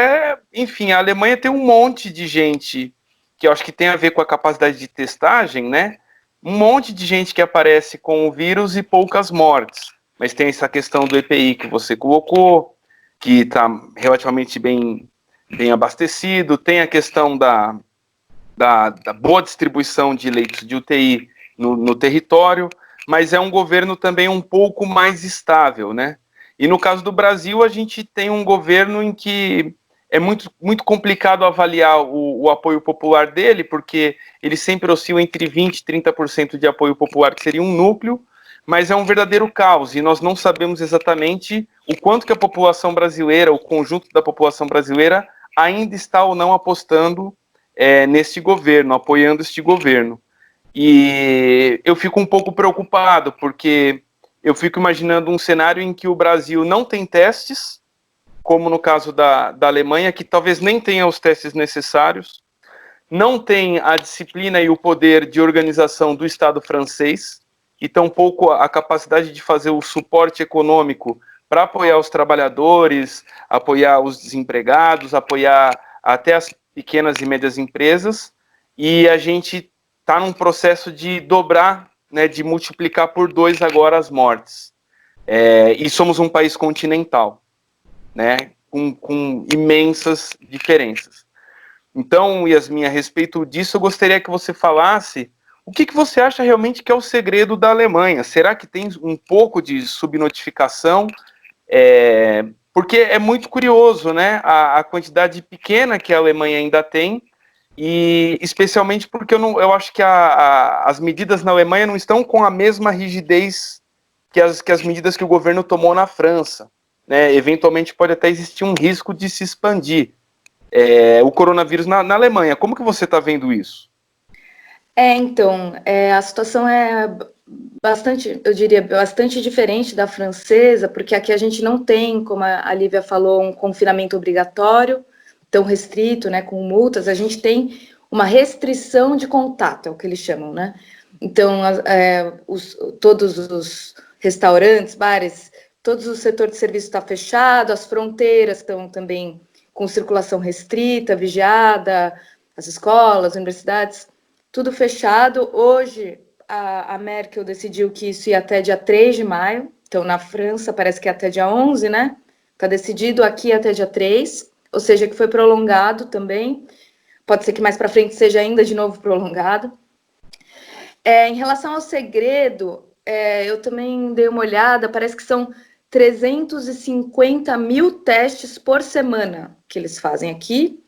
enfim, a Alemanha tem um monte de gente, que eu acho que tem a ver com a capacidade de testagem, né? Um monte de gente que aparece com o vírus e poucas mortes, mas tem essa questão do EPI que você colocou, que está relativamente bem abastecido, tem a questão da boa distribuição de leitos de UTI no território, mas é um governo também um pouco mais estável, né? E no caso do Brasil, a gente tem um governo em que é muito, muito complicado avaliar o apoio popular dele, porque ele sempre oscila entre 20% e 30% de apoio popular, que seria um núcleo, mas é um verdadeiro caos, e nós não sabemos exatamente o quanto que a população brasileira, o conjunto da população brasileira, ainda está ou não apostando neste governo, apoiando este governo. E eu fico um pouco preocupado, porque eu fico imaginando um cenário em que o Brasil não tem testes, como no caso da Alemanha, que talvez nem tenha os testes necessários, não tem a disciplina e o poder de organização do Estado francês, e tampouco a capacidade de fazer o suporte econômico para apoiar os trabalhadores, apoiar os desempregados, apoiar até as pequenas e médias empresas, e a gente está num processo de dobrar, né, de multiplicar por 2 agora as mortes. E somos um país continental, né, com imensas diferenças. Então, Yasmin, a respeito disso, eu gostaria que você falasse o que você acha realmente que é o segredo da Alemanha. Será que tem um pouco de subnotificação? Porque é muito curioso, né, a quantidade pequena que a Alemanha ainda tem, e especialmente porque eu acho que as medidas na Alemanha não estão com a mesma rigidez que as medidas que o governo tomou na França, né? Eventualmente pode até existir um risco de se expandir o coronavírus na Alemanha. Como que você está vendo isso? Então, a situação é bastante, eu diria, bastante diferente da francesa, porque aqui a gente não tem, como a Lívia falou, um confinamento obrigatório, tão restrito, né, com multas. A gente tem uma restrição de contato, é o que eles chamam, né? Então, todos os restaurantes, bares, todo o setor de serviço está fechado, as fronteiras estão também com circulação restrita, vigiada, as escolas, as universidades, tudo fechado. Hoje, a Merkel decidiu que isso ia até dia 3 de maio, então na França parece que é até dia 11, né? Está decidido aqui até dia 3, ou seja, que foi prolongado também. Pode ser que mais para frente seja ainda de novo prolongado. Em relação ao segredo, eu também dei uma olhada, parece que são 350 mil testes por semana que eles fazem aqui,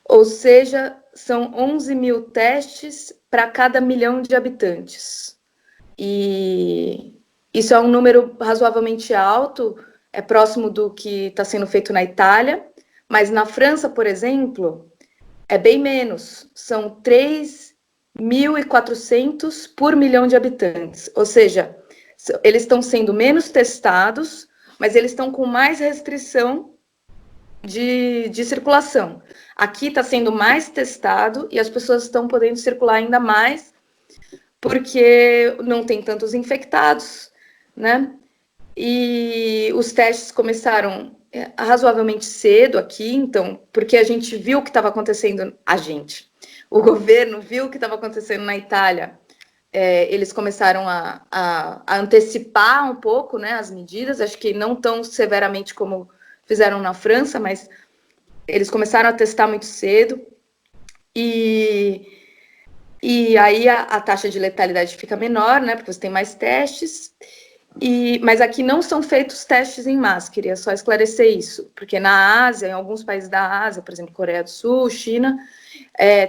ou seja, são 11 mil testes para cada 1 milhão de habitantes. E isso é um número razoavelmente alto, é próximo do que está sendo feito na Itália, mas na França, por exemplo, é bem menos, são 3.400 por 1 milhão de habitantes, ou seja, eles estão sendo menos testados, mas eles estão com mais restrição de circulação. Aqui está sendo mais testado e as pessoas estão podendo circular ainda mais, porque não tem tantos infectados, né? E os testes começaram razoavelmente cedo aqui, então, porque a gente viu o que estava acontecendo, o governo viu o que estava acontecendo na Itália, eles começaram a antecipar um pouco, né, as medidas, acho que não tão severamente como fizeram na França, mas eles começaram a testar muito cedo, e aí a taxa de letalidade fica menor, né, porque você tem mais testes, mas aqui não são feitos testes em massa, queria só esclarecer isso, porque na Ásia, em alguns países da Ásia, por exemplo, Coreia do Sul, China,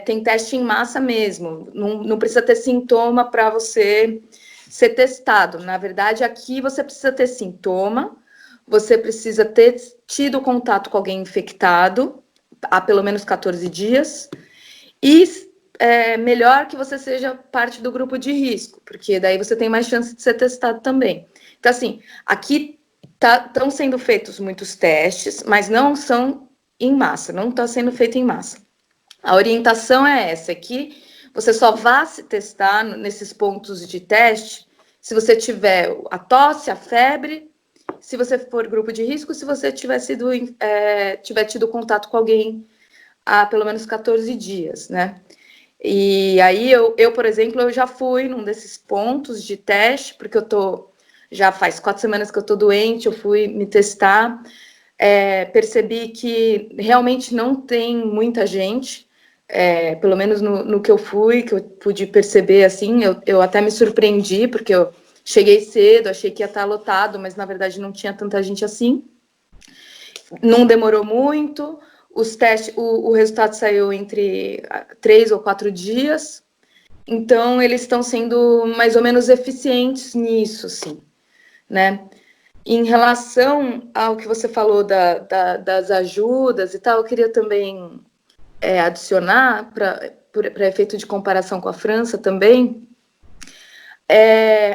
tem teste em massa mesmo, não precisa ter sintoma para você ser testado. Na verdade, aqui você precisa ter sintoma, você precisa ter tido contato com alguém infectado há pelo menos 14 dias, e melhor que você seja parte do grupo de risco, porque daí você tem mais chance de ser testado também. Então, assim, aqui estão sendo feitos muitos testes, mas não são em massa, não está sendo feito em massa. A orientação é essa, que você só vá se testar nesses pontos de teste se você tiver a tosse, a febre, se você for grupo de risco, se você tiver tido contato com alguém há pelo menos 14 dias, né? E aí eu, por exemplo, eu já fui num desses pontos de teste, porque já faz 4 semanas que eu tô doente, eu fui me testar, percebi que realmente não tem muita gente, pelo menos no que eu fui, que eu pude perceber, assim, eu até me surpreendi, porque eu cheguei cedo, achei que ia estar lotado, mas na verdade não tinha tanta gente assim. Não demorou muito, os testes, o resultado saiu entre 3 ou 4 dias, então eles estão sendo mais ou menos eficientes nisso, sim, né? Em relação ao que você falou das ajudas e tal, eu queria também adicionar, para efeito de comparação com a França também,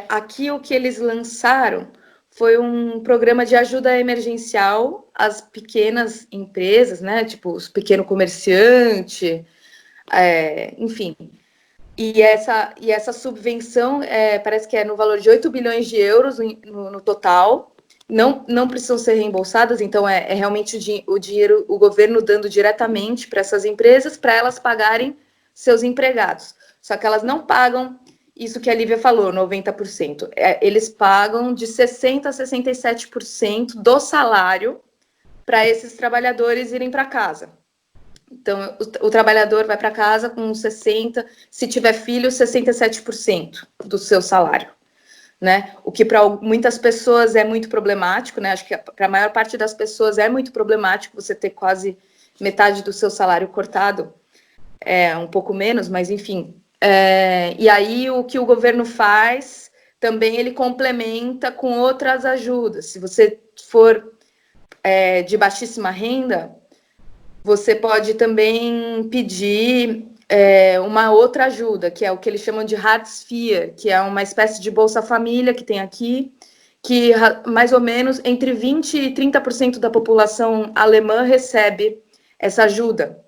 aqui o que eles lançaram foi um programa de ajuda emergencial às pequenas empresas, né, tipo os pequenos comerciantes, enfim. E essa subvenção parece que é no valor de 8 bilhões de euros no total. Não precisam ser reembolsadas, então é realmente o dinheiro, o governo dando diretamente para essas empresas, para elas pagarem seus empregados. Só que elas não pagam isso que a Lívia falou, 90%. Eles pagam de 60% a 67% do salário para esses trabalhadores irem para casa. Então, o trabalhador vai para casa com 60%, se tiver filho, 67% do seu salário. Né? O que para muitas pessoas é muito problemático, né? Acho que para a maior parte das pessoas é muito problemático você ter quase metade do seu salário cortado, um pouco menos, mas enfim. E aí o que o governo faz também ele complementa com outras ajudas. Se você for de baixíssima renda, você pode também pedir uma outra ajuda, que é o que eles chamam de Hartz IV, que é uma espécie de Bolsa Família que tem aqui, que mais ou menos entre 20% e 30% da população alemã recebe essa ajuda,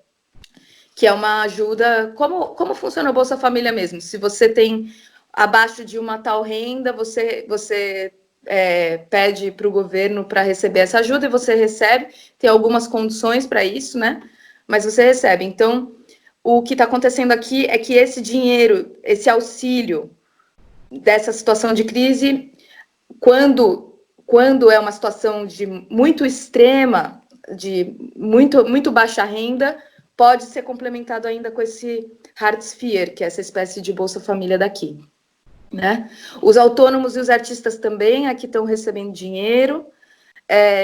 que é uma ajuda, como funciona a Bolsa Família mesmo. Se você tem abaixo de uma tal renda, você pede para o governo para receber essa ajuda e você recebe, tem algumas condições para isso, né? Mas você recebe. Então, o que está acontecendo aqui é que esse dinheiro, esse auxílio dessa situação de crise, quando é uma situação de muito extrema, de muito baixa renda, pode ser complementado ainda com esse Hartz IV, que é essa espécie de Bolsa Família daqui. Né? Os autônomos e os artistas também aqui estão recebendo dinheiro.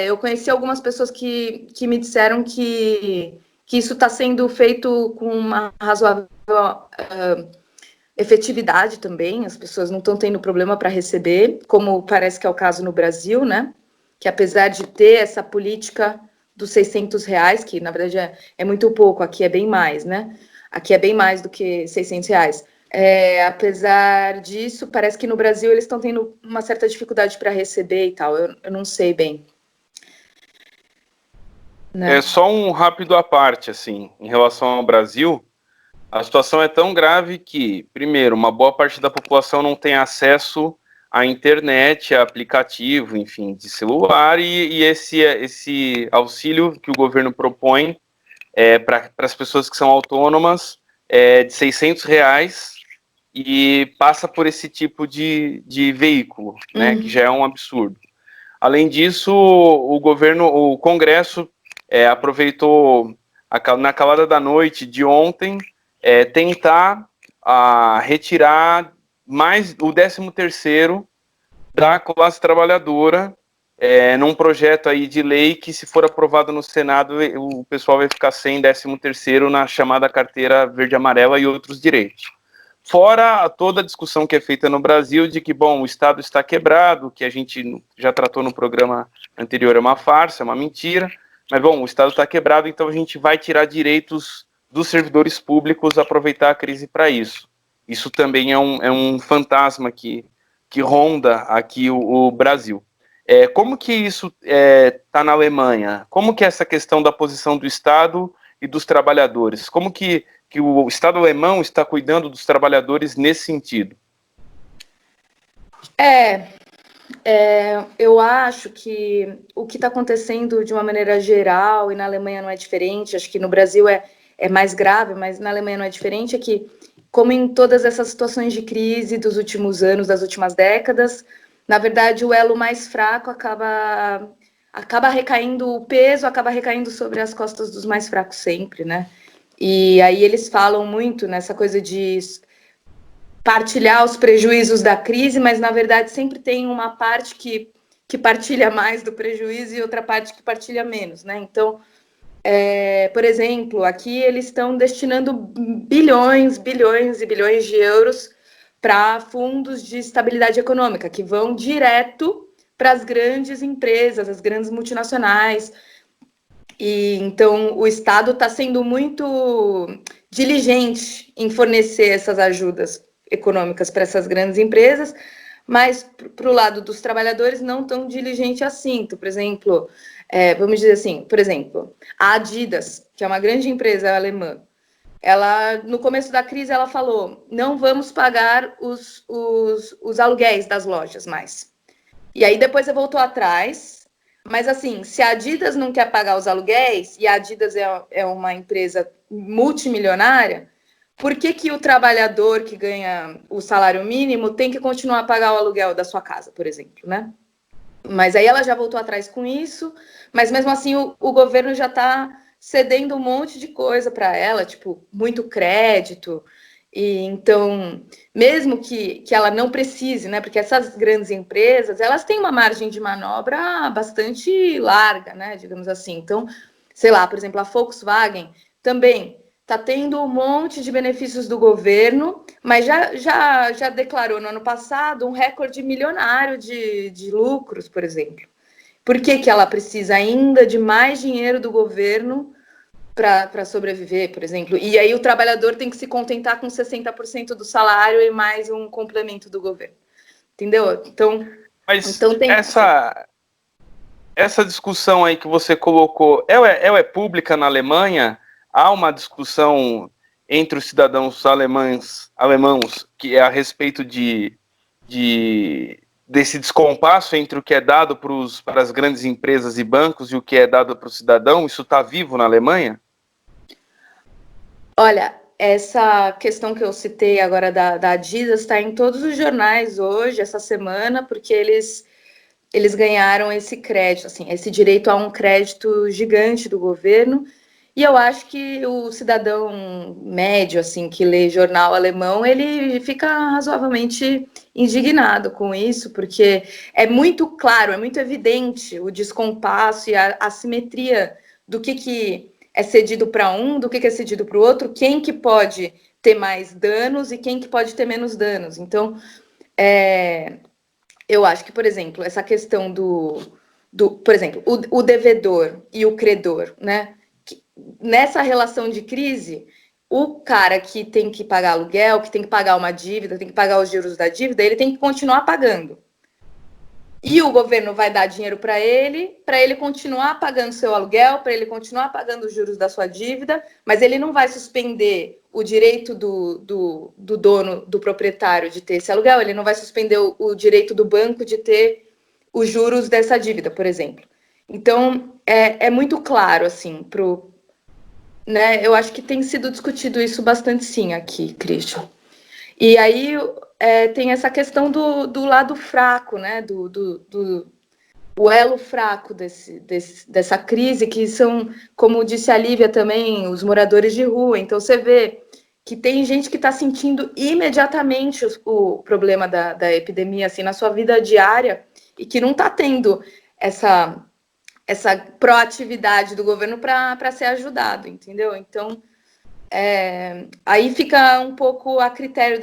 Eu conheci algumas pessoas que me disseram que isso está sendo feito com uma razoável efetividade também, as pessoas não estão tendo problema para receber, como parece que é o caso no Brasil, né? Que apesar de ter essa política dos R$600, que na verdade é muito pouco, aqui é bem mais, né? Aqui é bem mais do que R$600. Apesar disso, parece que no Brasil eles estão tendo uma certa dificuldade para receber e tal, eu não sei bem. Né? Só um rápido à parte, assim, em relação ao Brasil, a situação é tão grave que, primeiro, uma boa parte da população não tem acesso à internet, a aplicativo, enfim, de celular, e esse auxílio que o governo propõe para as pessoas que são autônomas de R$600 e passa por esse tipo de veículo, né, que já é um absurdo. Além disso, o Congresso aproveitou na calada da noite de ontem tentar retirar mais o 13º da classe trabalhadora num projeto aí de lei que, se for aprovado no Senado, o pessoal vai ficar sem 13º na chamada carteira verde-amarela e outros direitos. Fora toda a discussão que é feita no Brasil de que, bom, o Estado está quebrado, que a gente já tratou no programa anterior, é uma farsa, é uma mentira, mas, bom, o Estado está quebrado, então a gente vai tirar direitos dos servidores públicos, aproveitar a crise para isso. Isso também é um fantasma que ronda aqui o Brasil. Como que isso está na Alemanha? Como que é essa questão da posição do Estado e dos trabalhadores? Como que o Estado alemão está cuidando dos trabalhadores nesse sentido? Eu acho que o que está acontecendo de uma maneira geral, e na Alemanha não é diferente, acho que no Brasil é mais grave, mas na Alemanha não é diferente, é que, como em todas essas situações de crise dos últimos anos, das últimas décadas, na verdade o elo mais fraco acaba recaindo, o peso acaba recaindo sobre as costas dos mais fracos sempre, né? E aí eles falam muito nessa coisa de partilhar os prejuízos da crise, mas na verdade sempre tem uma parte que partilha mais do prejuízo e outra parte que partilha menos, né? Então, por exemplo, aqui eles estão destinando bilhões e bilhões de euros para fundos de estabilidade econômica, que vão direto para as grandes empresas, as grandes multinacionais, E então o Estado está sendo muito diligente em fornecer essas ajudas econômicas para essas grandes empresas, mas para o lado dos trabalhadores não tão diligente assim. Então, por exemplo, vamos dizer assim, por exemplo, a Adidas, que é uma grande empresa alemã, ela, no começo da crise, ela falou, não vamos pagar os aluguéis das lojas mais. E aí depois voltou atrás, mas assim, se a Adidas não quer pagar os aluguéis, e a Adidas é uma empresa multimilionária, por que o trabalhador que ganha o salário mínimo tem que continuar a pagar o aluguel da sua casa, por exemplo, né? Mas aí ela já voltou atrás com isso, mas mesmo assim o governo já está cedendo um monte de coisa para ela, tipo, muito crédito. E então, mesmo que ela não precise, né? Porque essas grandes empresas, elas têm uma margem de manobra bastante larga, né? Digamos assim. Então, sei lá, por exemplo, a Volkswagen também está tendo um monte de benefícios do governo, mas já declarou no ano passado um recorde milionário de lucros, por exemplo. Por que ela precisa ainda de mais dinheiro do governo para sobreviver, por exemplo? E aí o trabalhador tem que se contentar com 60% do salário e mais um complemento do governo. Entendeu? Mas tem essa discussão aí que você colocou, ela é pública na Alemanha? Há uma discussão entre os cidadãos alemãos que é a respeito desse descompasso entre o que é dado para as grandes empresas e bancos e o que é dado para o cidadão? Isso está vivo na Alemanha? Olha, essa questão que eu citei agora da Adidas está em todos os jornais hoje, essa semana, porque eles ganharam esse crédito, assim, esse direito a um crédito gigante do governo. E eu acho que o cidadão médio, assim, que lê jornal alemão, ele fica razoavelmente indignado com isso, porque é muito claro, é muito evidente o descompasso e a assimetria do que é cedido para um, do que é cedido para o outro, quem que pode ter mais danos e quem que pode ter menos danos. Então, eu acho que, por exemplo, essa questão por exemplo, o devedor e o credor, né? Nessa relação de crise, o cara que tem que pagar aluguel, que tem que pagar uma dívida, tem que pagar os juros da dívida, ele tem que continuar pagando. E o governo vai dar dinheiro para ele continuar pagando seu aluguel, para ele continuar pagando os juros da sua dívida, mas ele não vai suspender o direito do dono, do proprietário de ter esse aluguel, ele não vai suspender o direito do banco de ter os juros dessa dívida, por exemplo. Então, é muito claro, assim, né? Eu acho que tem sido discutido isso bastante, sim, aqui, Christian. E aí tem essa questão do lado fraco, né? O elo fraco dessa crise, que são, como disse a Lívia também, os moradores de rua. Então, você vê que tem gente que está sentindo imediatamente o problema da epidemia, assim, na sua vida diária, e que não está tendo essa proatividade do governo para ser ajudado, entendeu? Então, aí fica um pouco a critério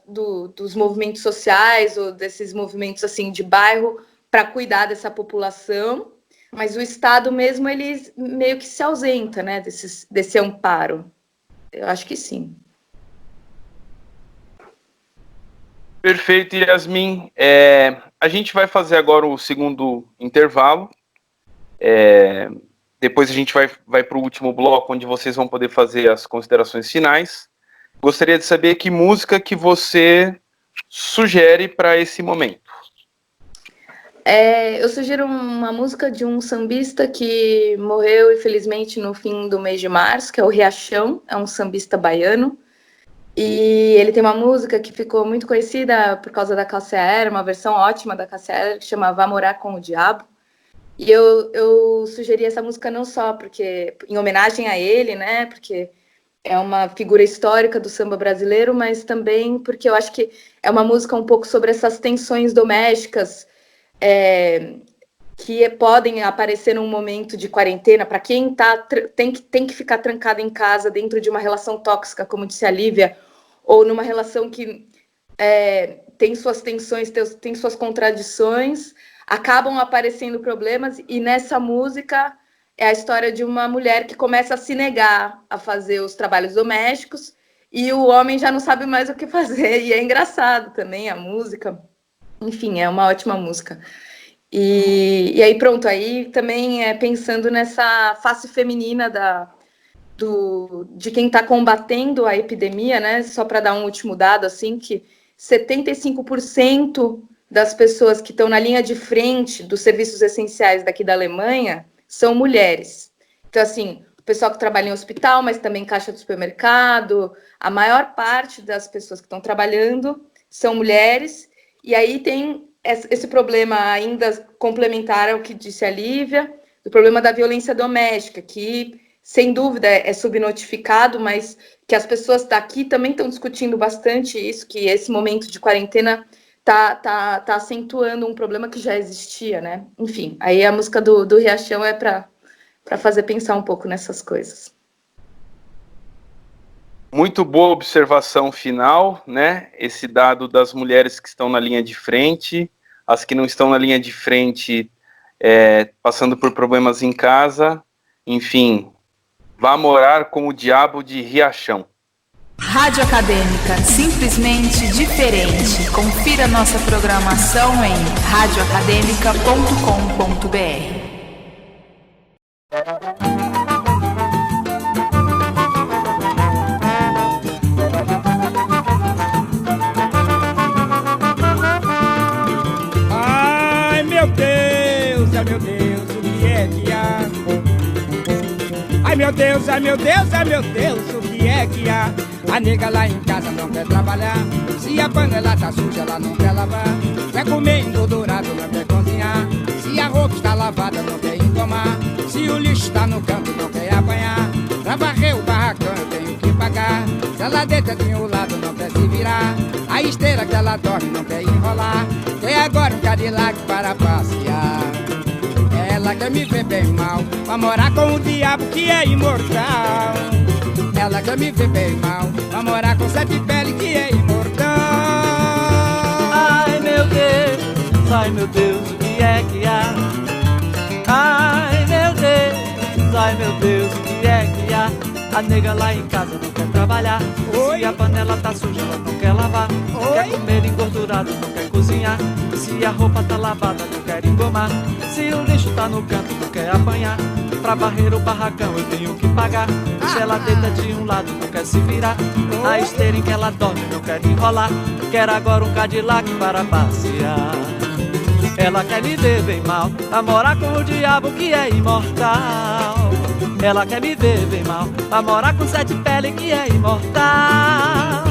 dos movimentos sociais ou desses movimentos assim de bairro para cuidar dessa população, mas o Estado mesmo, ele meio que se ausenta, né, desse amparo. Eu acho que sim. Perfeito, Yasmin. A gente vai fazer agora o segundo intervalo. Depois a gente vai para o último bloco, onde vocês vão poder fazer as considerações finais. Gostaria de saber que música que você sugere para esse momento. Eu sugiro uma música de um sambista que morreu, infelizmente, no fim do mês de março, que é o Riachão, é um sambista baiano. E ele tem uma música que ficou muito conhecida por causa da Cássia Eller, uma versão ótima da Cássia Eller, que chama Vá Morar com o Diabo. E eu sugeri essa música não só porque em homenagem a ele, né? Porque é uma figura histórica do samba brasileiro, mas também porque eu acho que é uma música um pouco sobre essas tensões domésticas que podem aparecer num momento de quarentena, para quem tem que ficar trancado em casa dentro de uma relação tóxica, como disse a Lívia, ou numa relação que tem suas tensões, tem suas contradições, acabam aparecendo problemas, e nessa música é a história de uma mulher que começa a se negar a fazer os trabalhos domésticos e o homem já não sabe mais o que fazer. E é engraçado também a música. Enfim, é uma ótima música. E aí, pronto, aí também pensando nessa face feminina de quem está combatendo a epidemia, né? Só para dar um último dado, assim, que 75% das pessoas que estão na linha de frente dos serviços essenciais daqui da Alemanha são mulheres. Então, assim, o pessoal que trabalha em hospital, mas também em caixa do supermercado, a maior parte das pessoas que estão trabalhando são mulheres. E aí tem esse problema ainda complementar ao que disse a Lívia, do problema da violência doméstica, que, sem dúvida, é subnotificado, mas que as pessoas daqui também estão discutindo bastante isso, que esse momento de quarentena tá acentuando um problema que já existia, né? Enfim, aí a música do Riachão é para fazer pensar um pouco nessas coisas. Muito boa observação final, né? Esse dado das mulheres que estão na linha de frente, as que não estão na linha de frente passando por problemas em casa, enfim, vá morar com o diabo de Riachão. Rádio Acadêmica, simplesmente diferente. Confira nossa programação em radioacademica.com.br. Ai, meu Deus, o que é que há? Ai, meu Deus, o que é que há? A nega lá em casa não quer trabalhar. Se a panela tá suja, ela não quer lavar. Quer comer engordurado, não quer cozinhar. Se a roupa está lavada, não quer engomar. Se o lixo tá no canto, não quer apanhar. Pra varrer o barracão, eu tenho que pagar. Se ela deita de um lado, não quer se virar. A esteira que ela dorme, não quer enrolar. Tem agora um Cadillac para passear. Ela quer me ver bem mal, pra morar com o diabo que é imortal. Ela quer me ver bem mal, pra morar com sete pele que é imortal. Ai meu Deus, o que é que há? Ai meu Deus, o que é que há? A nega lá em casa não quer trabalhar. Oi. Se a panela tá suja, ela não quer lavar. Oi. Quer comer engordurado, não quer cozinhar. Se a roupa tá lavada, não quer engomar. Se o lixo tá no canto, não quer apanhar. Pra varrer o barracão eu tenho que pagar. Se ela deita de um lado, não quer se virar. A esteira em que ela dorme, não quer enrolar. Quer agora um Cadillac para passear. Ela quer me ver bem mal, a morar com o diabo que é imortal. Ela quer me ver bem mal, a morar com sete pele que é imortal.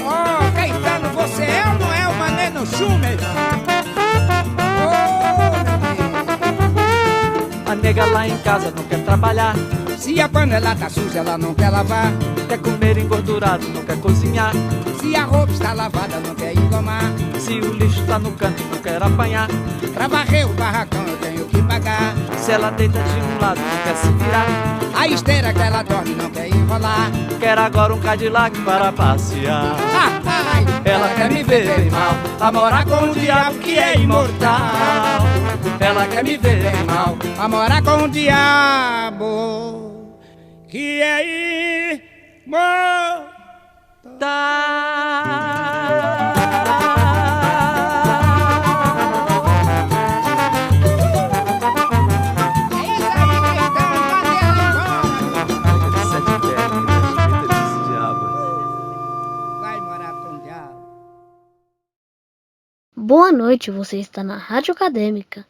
Oh, Caetano, você é ou não é o Maneno Schumer? A nega lá em casa não quer trabalhar. Se a panela tá suja, ela não quer lavar. Quer comer engordurado, não quer cozinhar. Se a roupa está lavada, não quer engomar. Se o lixo tá no canto, não quer apanhar. Pra varrer o barracão eu tenho que pagar. Se ela deita de um lado, não quer se virar. A esteira que ela dorme não quer enrolar. Quer agora um Cadillac para passear. Ela quer me ver bem mal, a morar com o diabo que é imortal. Ela quer me ver bem mal, a morar com o diabo que é imortal. Boa noite, você está na Rádio Acadêmica.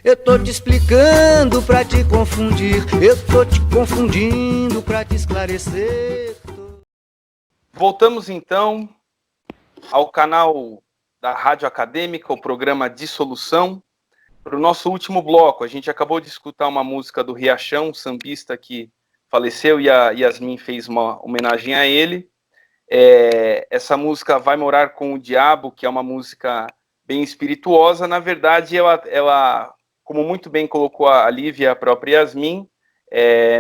Eu tô te explicando pra te confundir. Eu tô te confundindo pra te esclarecer. Voltamos então ao canal da Rádio Acadêmica, o programa Dissolução. Para o nosso último bloco, a gente acabou de escutar uma música do Riachão, um sambista que faleceu, e a Yasmin fez uma homenagem a ele. Essa música Vai Morar com o Diabo, que é uma música bem espirituosa, na verdade ela, como muito bem colocou a Lívia e a própria Yasmin,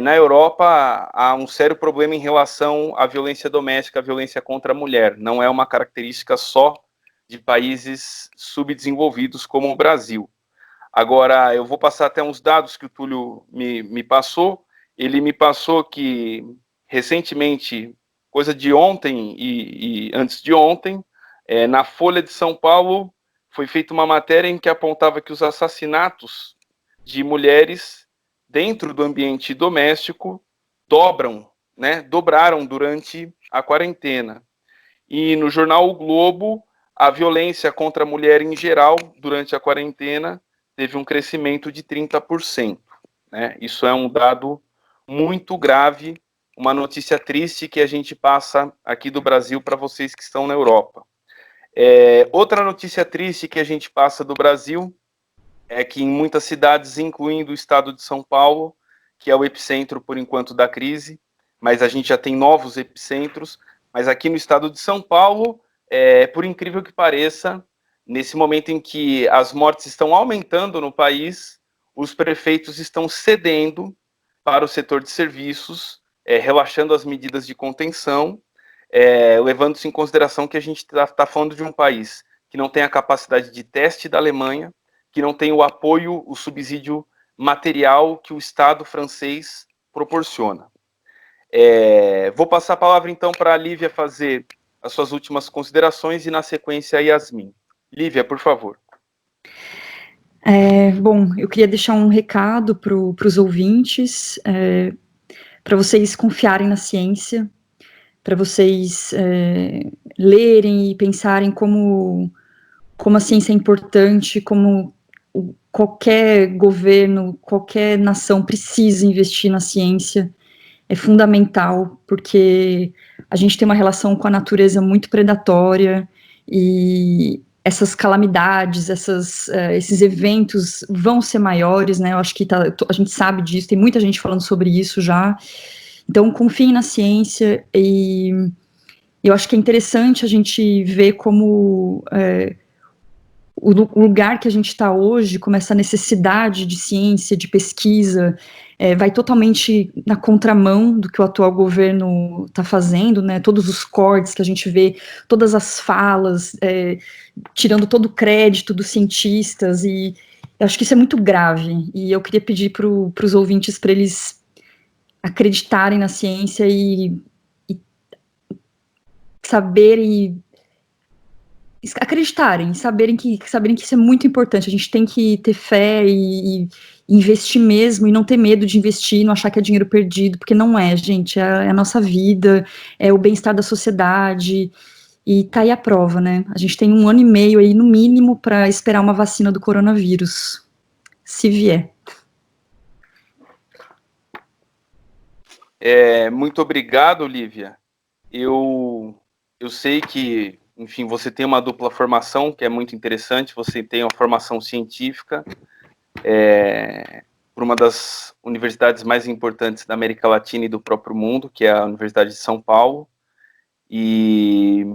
na Europa há um sério problema em relação à violência doméstica, à violência contra a mulher. Não é uma característica só de países subdesenvolvidos como o Brasil. Agora, eu vou passar até uns dados que o Túlio me passou. Ele me passou que, recentemente, coisa de ontem e antes de ontem, na Folha de São Paulo, foi feita uma matéria em que apontava que os assassinatos de mulheres dentro do ambiente doméstico dobraram durante a quarentena. E no jornal O Globo, a violência contra a mulher em geral, durante a quarentena, teve um crescimento de 30%. Né? Isso é um dado muito grave, uma notícia triste que a gente passa aqui do Brasil para vocês que estão na Europa. Outra notícia triste que a gente passa do Brasil é que em muitas cidades, incluindo o estado de São Paulo, que é o epicentro, por enquanto, da crise, mas a gente já tem novos epicentros, mas aqui no estado de São Paulo, por incrível que pareça, nesse momento em que as mortes estão aumentando no país, os prefeitos estão cedendo para o setor de serviços, relaxando as medidas de contenção, levando-se em consideração que a gente está falando de um país que não tem a capacidade de teste da Alemanha, que não tem o apoio, o subsídio material que o Estado francês proporciona. Vou passar a palavra, então, para a Lívia fazer as suas últimas considerações e, na sequência, a Yasmin. Lívia, por favor. Bom, eu queria deixar um recado para os ouvintes, para vocês confiarem na ciência, para vocês lerem e pensarem como a ciência é importante, como qualquer governo, qualquer nação precisa investir na ciência. É fundamental, porque a gente tem uma relação com a natureza muito predatória e essas calamidades, esses eventos vão ser maiores, né? Eu acho que a gente sabe disso, tem muita gente falando sobre isso já. Então, confiem na ciência e eu acho que é interessante a gente ver como o lugar que a gente está hoje, como essa necessidade de ciência, de pesquisa, vai totalmente na contramão do que o atual governo está fazendo, né? Todos os cortes que a gente vê, todas as falas, tirando todo o crédito dos cientistas, e eu acho que isso é muito grave, e eu queria pedir para os ouvintes para eles acreditarem na ciência e saberem, acreditarem, saberem que isso é muito importante. A gente tem que ter fé e investir mesmo, e não ter medo de investir, não achar que é dinheiro perdido, porque não é, gente, é a nossa vida, é o bem-estar da sociedade, e tá aí a prova, né? A gente tem 1 ano e meio aí, no mínimo, para esperar uma vacina do coronavírus, se vier. Muito obrigado, Lívia. Eu sei que, enfim, você tem uma dupla formação, que é muito interessante. Você tem uma formação científica por uma das universidades mais importantes da América Latina e do próprio mundo, que é a Universidade de São Paulo, e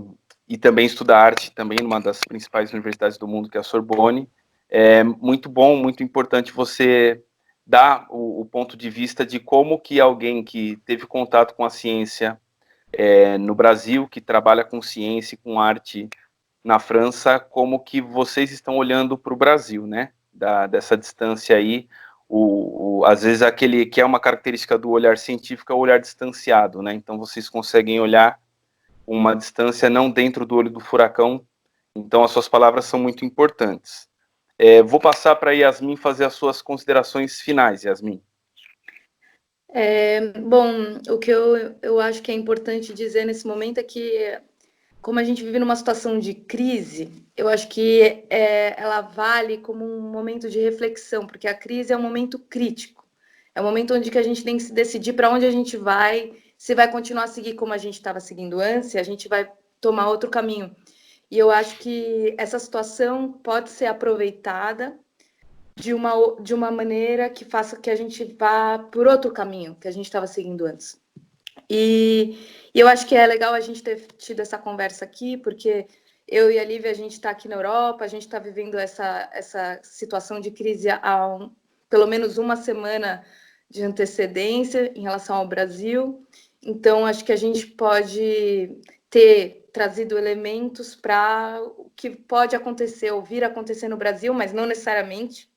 também estuda arte, também numa das principais universidades do mundo, que é a Sorbonne. É muito bom, muito importante você dar o ponto de vista de como que alguém que teve contato com a ciência no Brasil, que trabalha com ciência e com arte na França, como que vocês estão olhando para o Brasil, né? Dessa distância aí, às vezes aquele que é uma característica do olhar científico é o olhar distanciado, né? Então vocês conseguem olhar uma distância não dentro do olho do furacão, então as suas palavras são muito importantes. Vou passar para a Yasmin fazer as suas considerações finais, Yasmin. Bom, o que eu acho que é importante dizer nesse momento é que, como a gente vive numa situação de crise, eu acho que ela vale como um momento de reflexão, porque a crise é um momento crítico, é um momento onde que a gente tem que se decidir para onde a gente vai, se vai continuar a seguir como a gente estava seguindo antes, se a gente vai tomar outro caminho. E eu acho que essa situação pode ser aproveitada de uma maneira que faça que a gente vá por outro caminho que a gente estava seguindo antes. E eu acho que é legal a gente ter tido essa conversa aqui, porque eu e a Lívia, a gente está aqui na Europa, a gente está vivendo essa situação de crise há pelo menos 1 semana de antecedência em relação ao Brasil. Então, acho que a gente pode ter trazido elementos para o que pode acontecer ou vir a acontecer no Brasil, mas não necessariamente.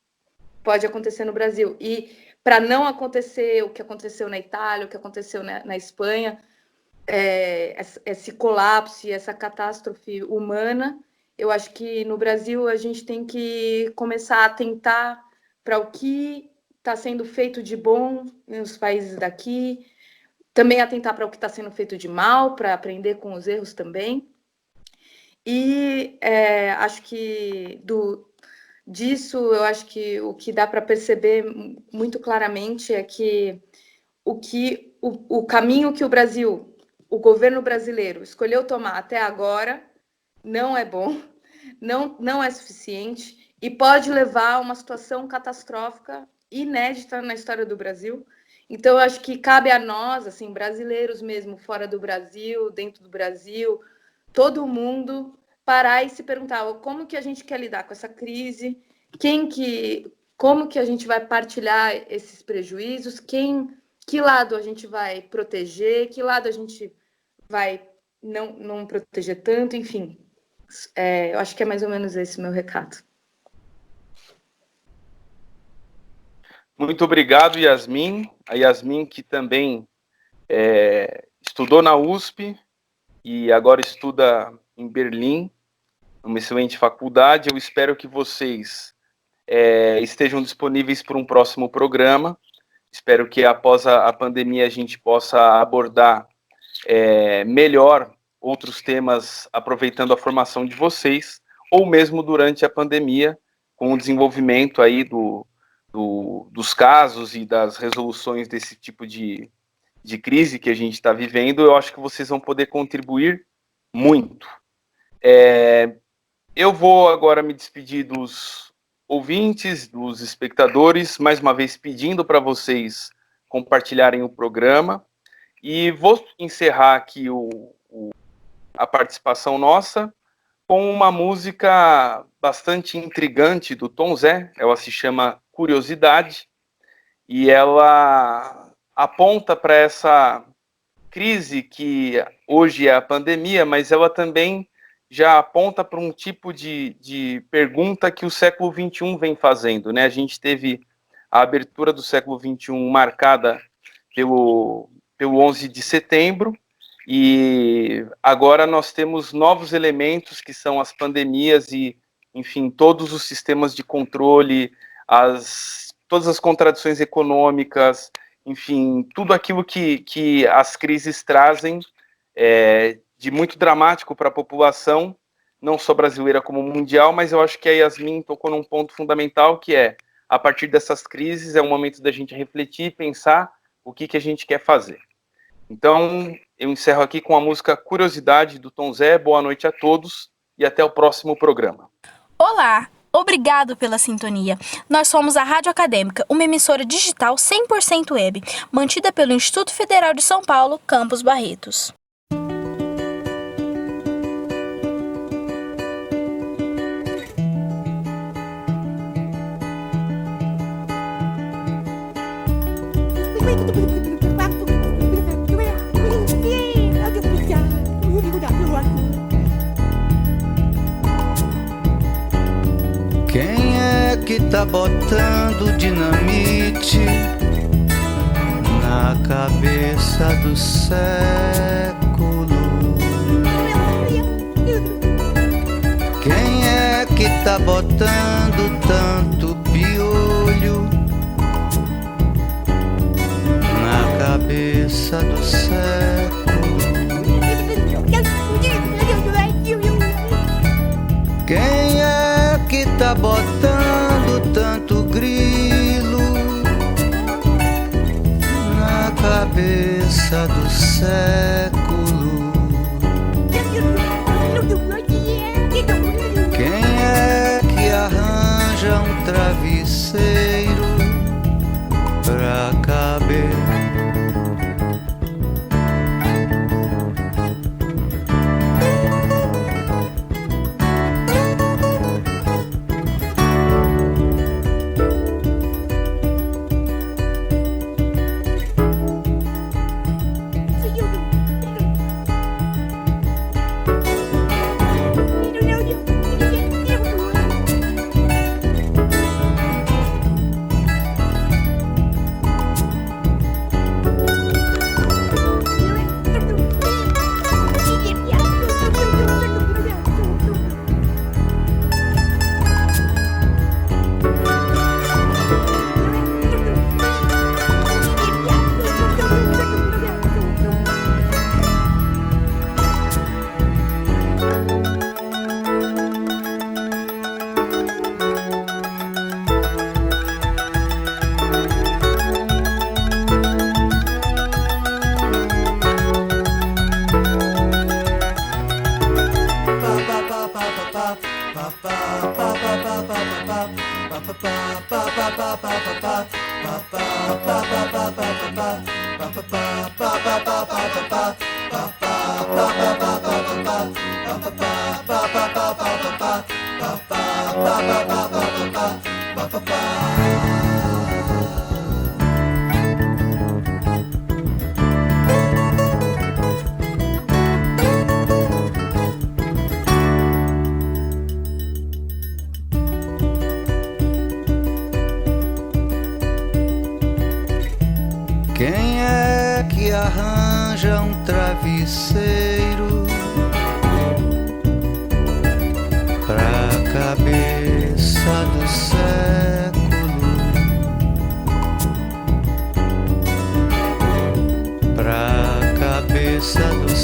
pode acontecer no Brasil. E para não acontecer o que aconteceu na Itália, o que aconteceu na Espanha, esse colapso e essa catástrofe humana, eu acho que no Brasil a gente tem que começar a atentar para o que está sendo feito de bom nos países daqui, também atentar para o que está sendo feito de mal, para aprender com os erros também. E acho que eu acho que o que dá para perceber muito claramente é que o caminho que o governo brasileiro escolheu tomar até agora não é bom, não é suficiente e pode levar a uma situação catastrófica inédita na história do Brasil. Então, eu acho que cabe a nós, assim, brasileiros mesmo, fora do Brasil, dentro do Brasil, todo mundo parar e se perguntar como que a gente quer lidar com essa crise, como que a gente vai partilhar esses prejuízos, que lado a gente vai proteger, que lado a gente vai não proteger tanto, enfim. Eu acho que é mais ou menos esse o meu recado. Muito obrigado, Yasmin. A Yasmin, que também estudou na USP e agora estuda em Berlim, uma excelente faculdade. Eu espero que vocês estejam disponíveis para um próximo programa. Espero que após a pandemia a gente possa abordar melhor outros temas, aproveitando a formação de vocês, ou mesmo durante a pandemia, com o desenvolvimento aí dos casos e das resoluções desse tipo de crise que a gente está vivendo. Eu acho que vocês vão poder contribuir muito. Eu vou agora me despedir dos ouvintes, dos espectadores, mais uma vez pedindo para vocês compartilharem o programa, e vou encerrar aqui a participação nossa com uma música bastante intrigante do Tom Zé. Ela se chama Curiosidade, e ela aponta para essa crise que hoje é a pandemia, mas ela também já aponta para um tipo de pergunta que o século XXI vem fazendo, né? A gente teve a abertura do século XXI marcada pelo 11 de setembro, e agora nós temos novos elementos que são as pandemias e, enfim, todos os sistemas de controle, todas as contradições econômicas, enfim, tudo aquilo que as crises trazem de muito dramático para a população, não só brasileira como mundial. Mas eu acho que a Yasmin tocou num ponto fundamental, que a partir dessas crises é o momento da gente refletir e pensar o que a gente quer fazer. Então, eu encerro aqui com a música Curiosidade, do Tom Zé. Boa noite a todos e até o próximo programa. Olá! Obrigado pela sintonia. Nós somos a Rádio Acadêmica, uma emissora digital 100% web, mantida pelo Instituto Federal de São Paulo, Campus Barretos. Quem é que tá botando dinamite na cabeça do século? Quem é que tá botando tanto piolho na cabeça do século? Quem é que tá botando tanto grilo na cabeça do século? Quem é que arranja um travesseiro pra caber? Quem é que arranja um travesseiro pra cabeça do século, pra cabeça do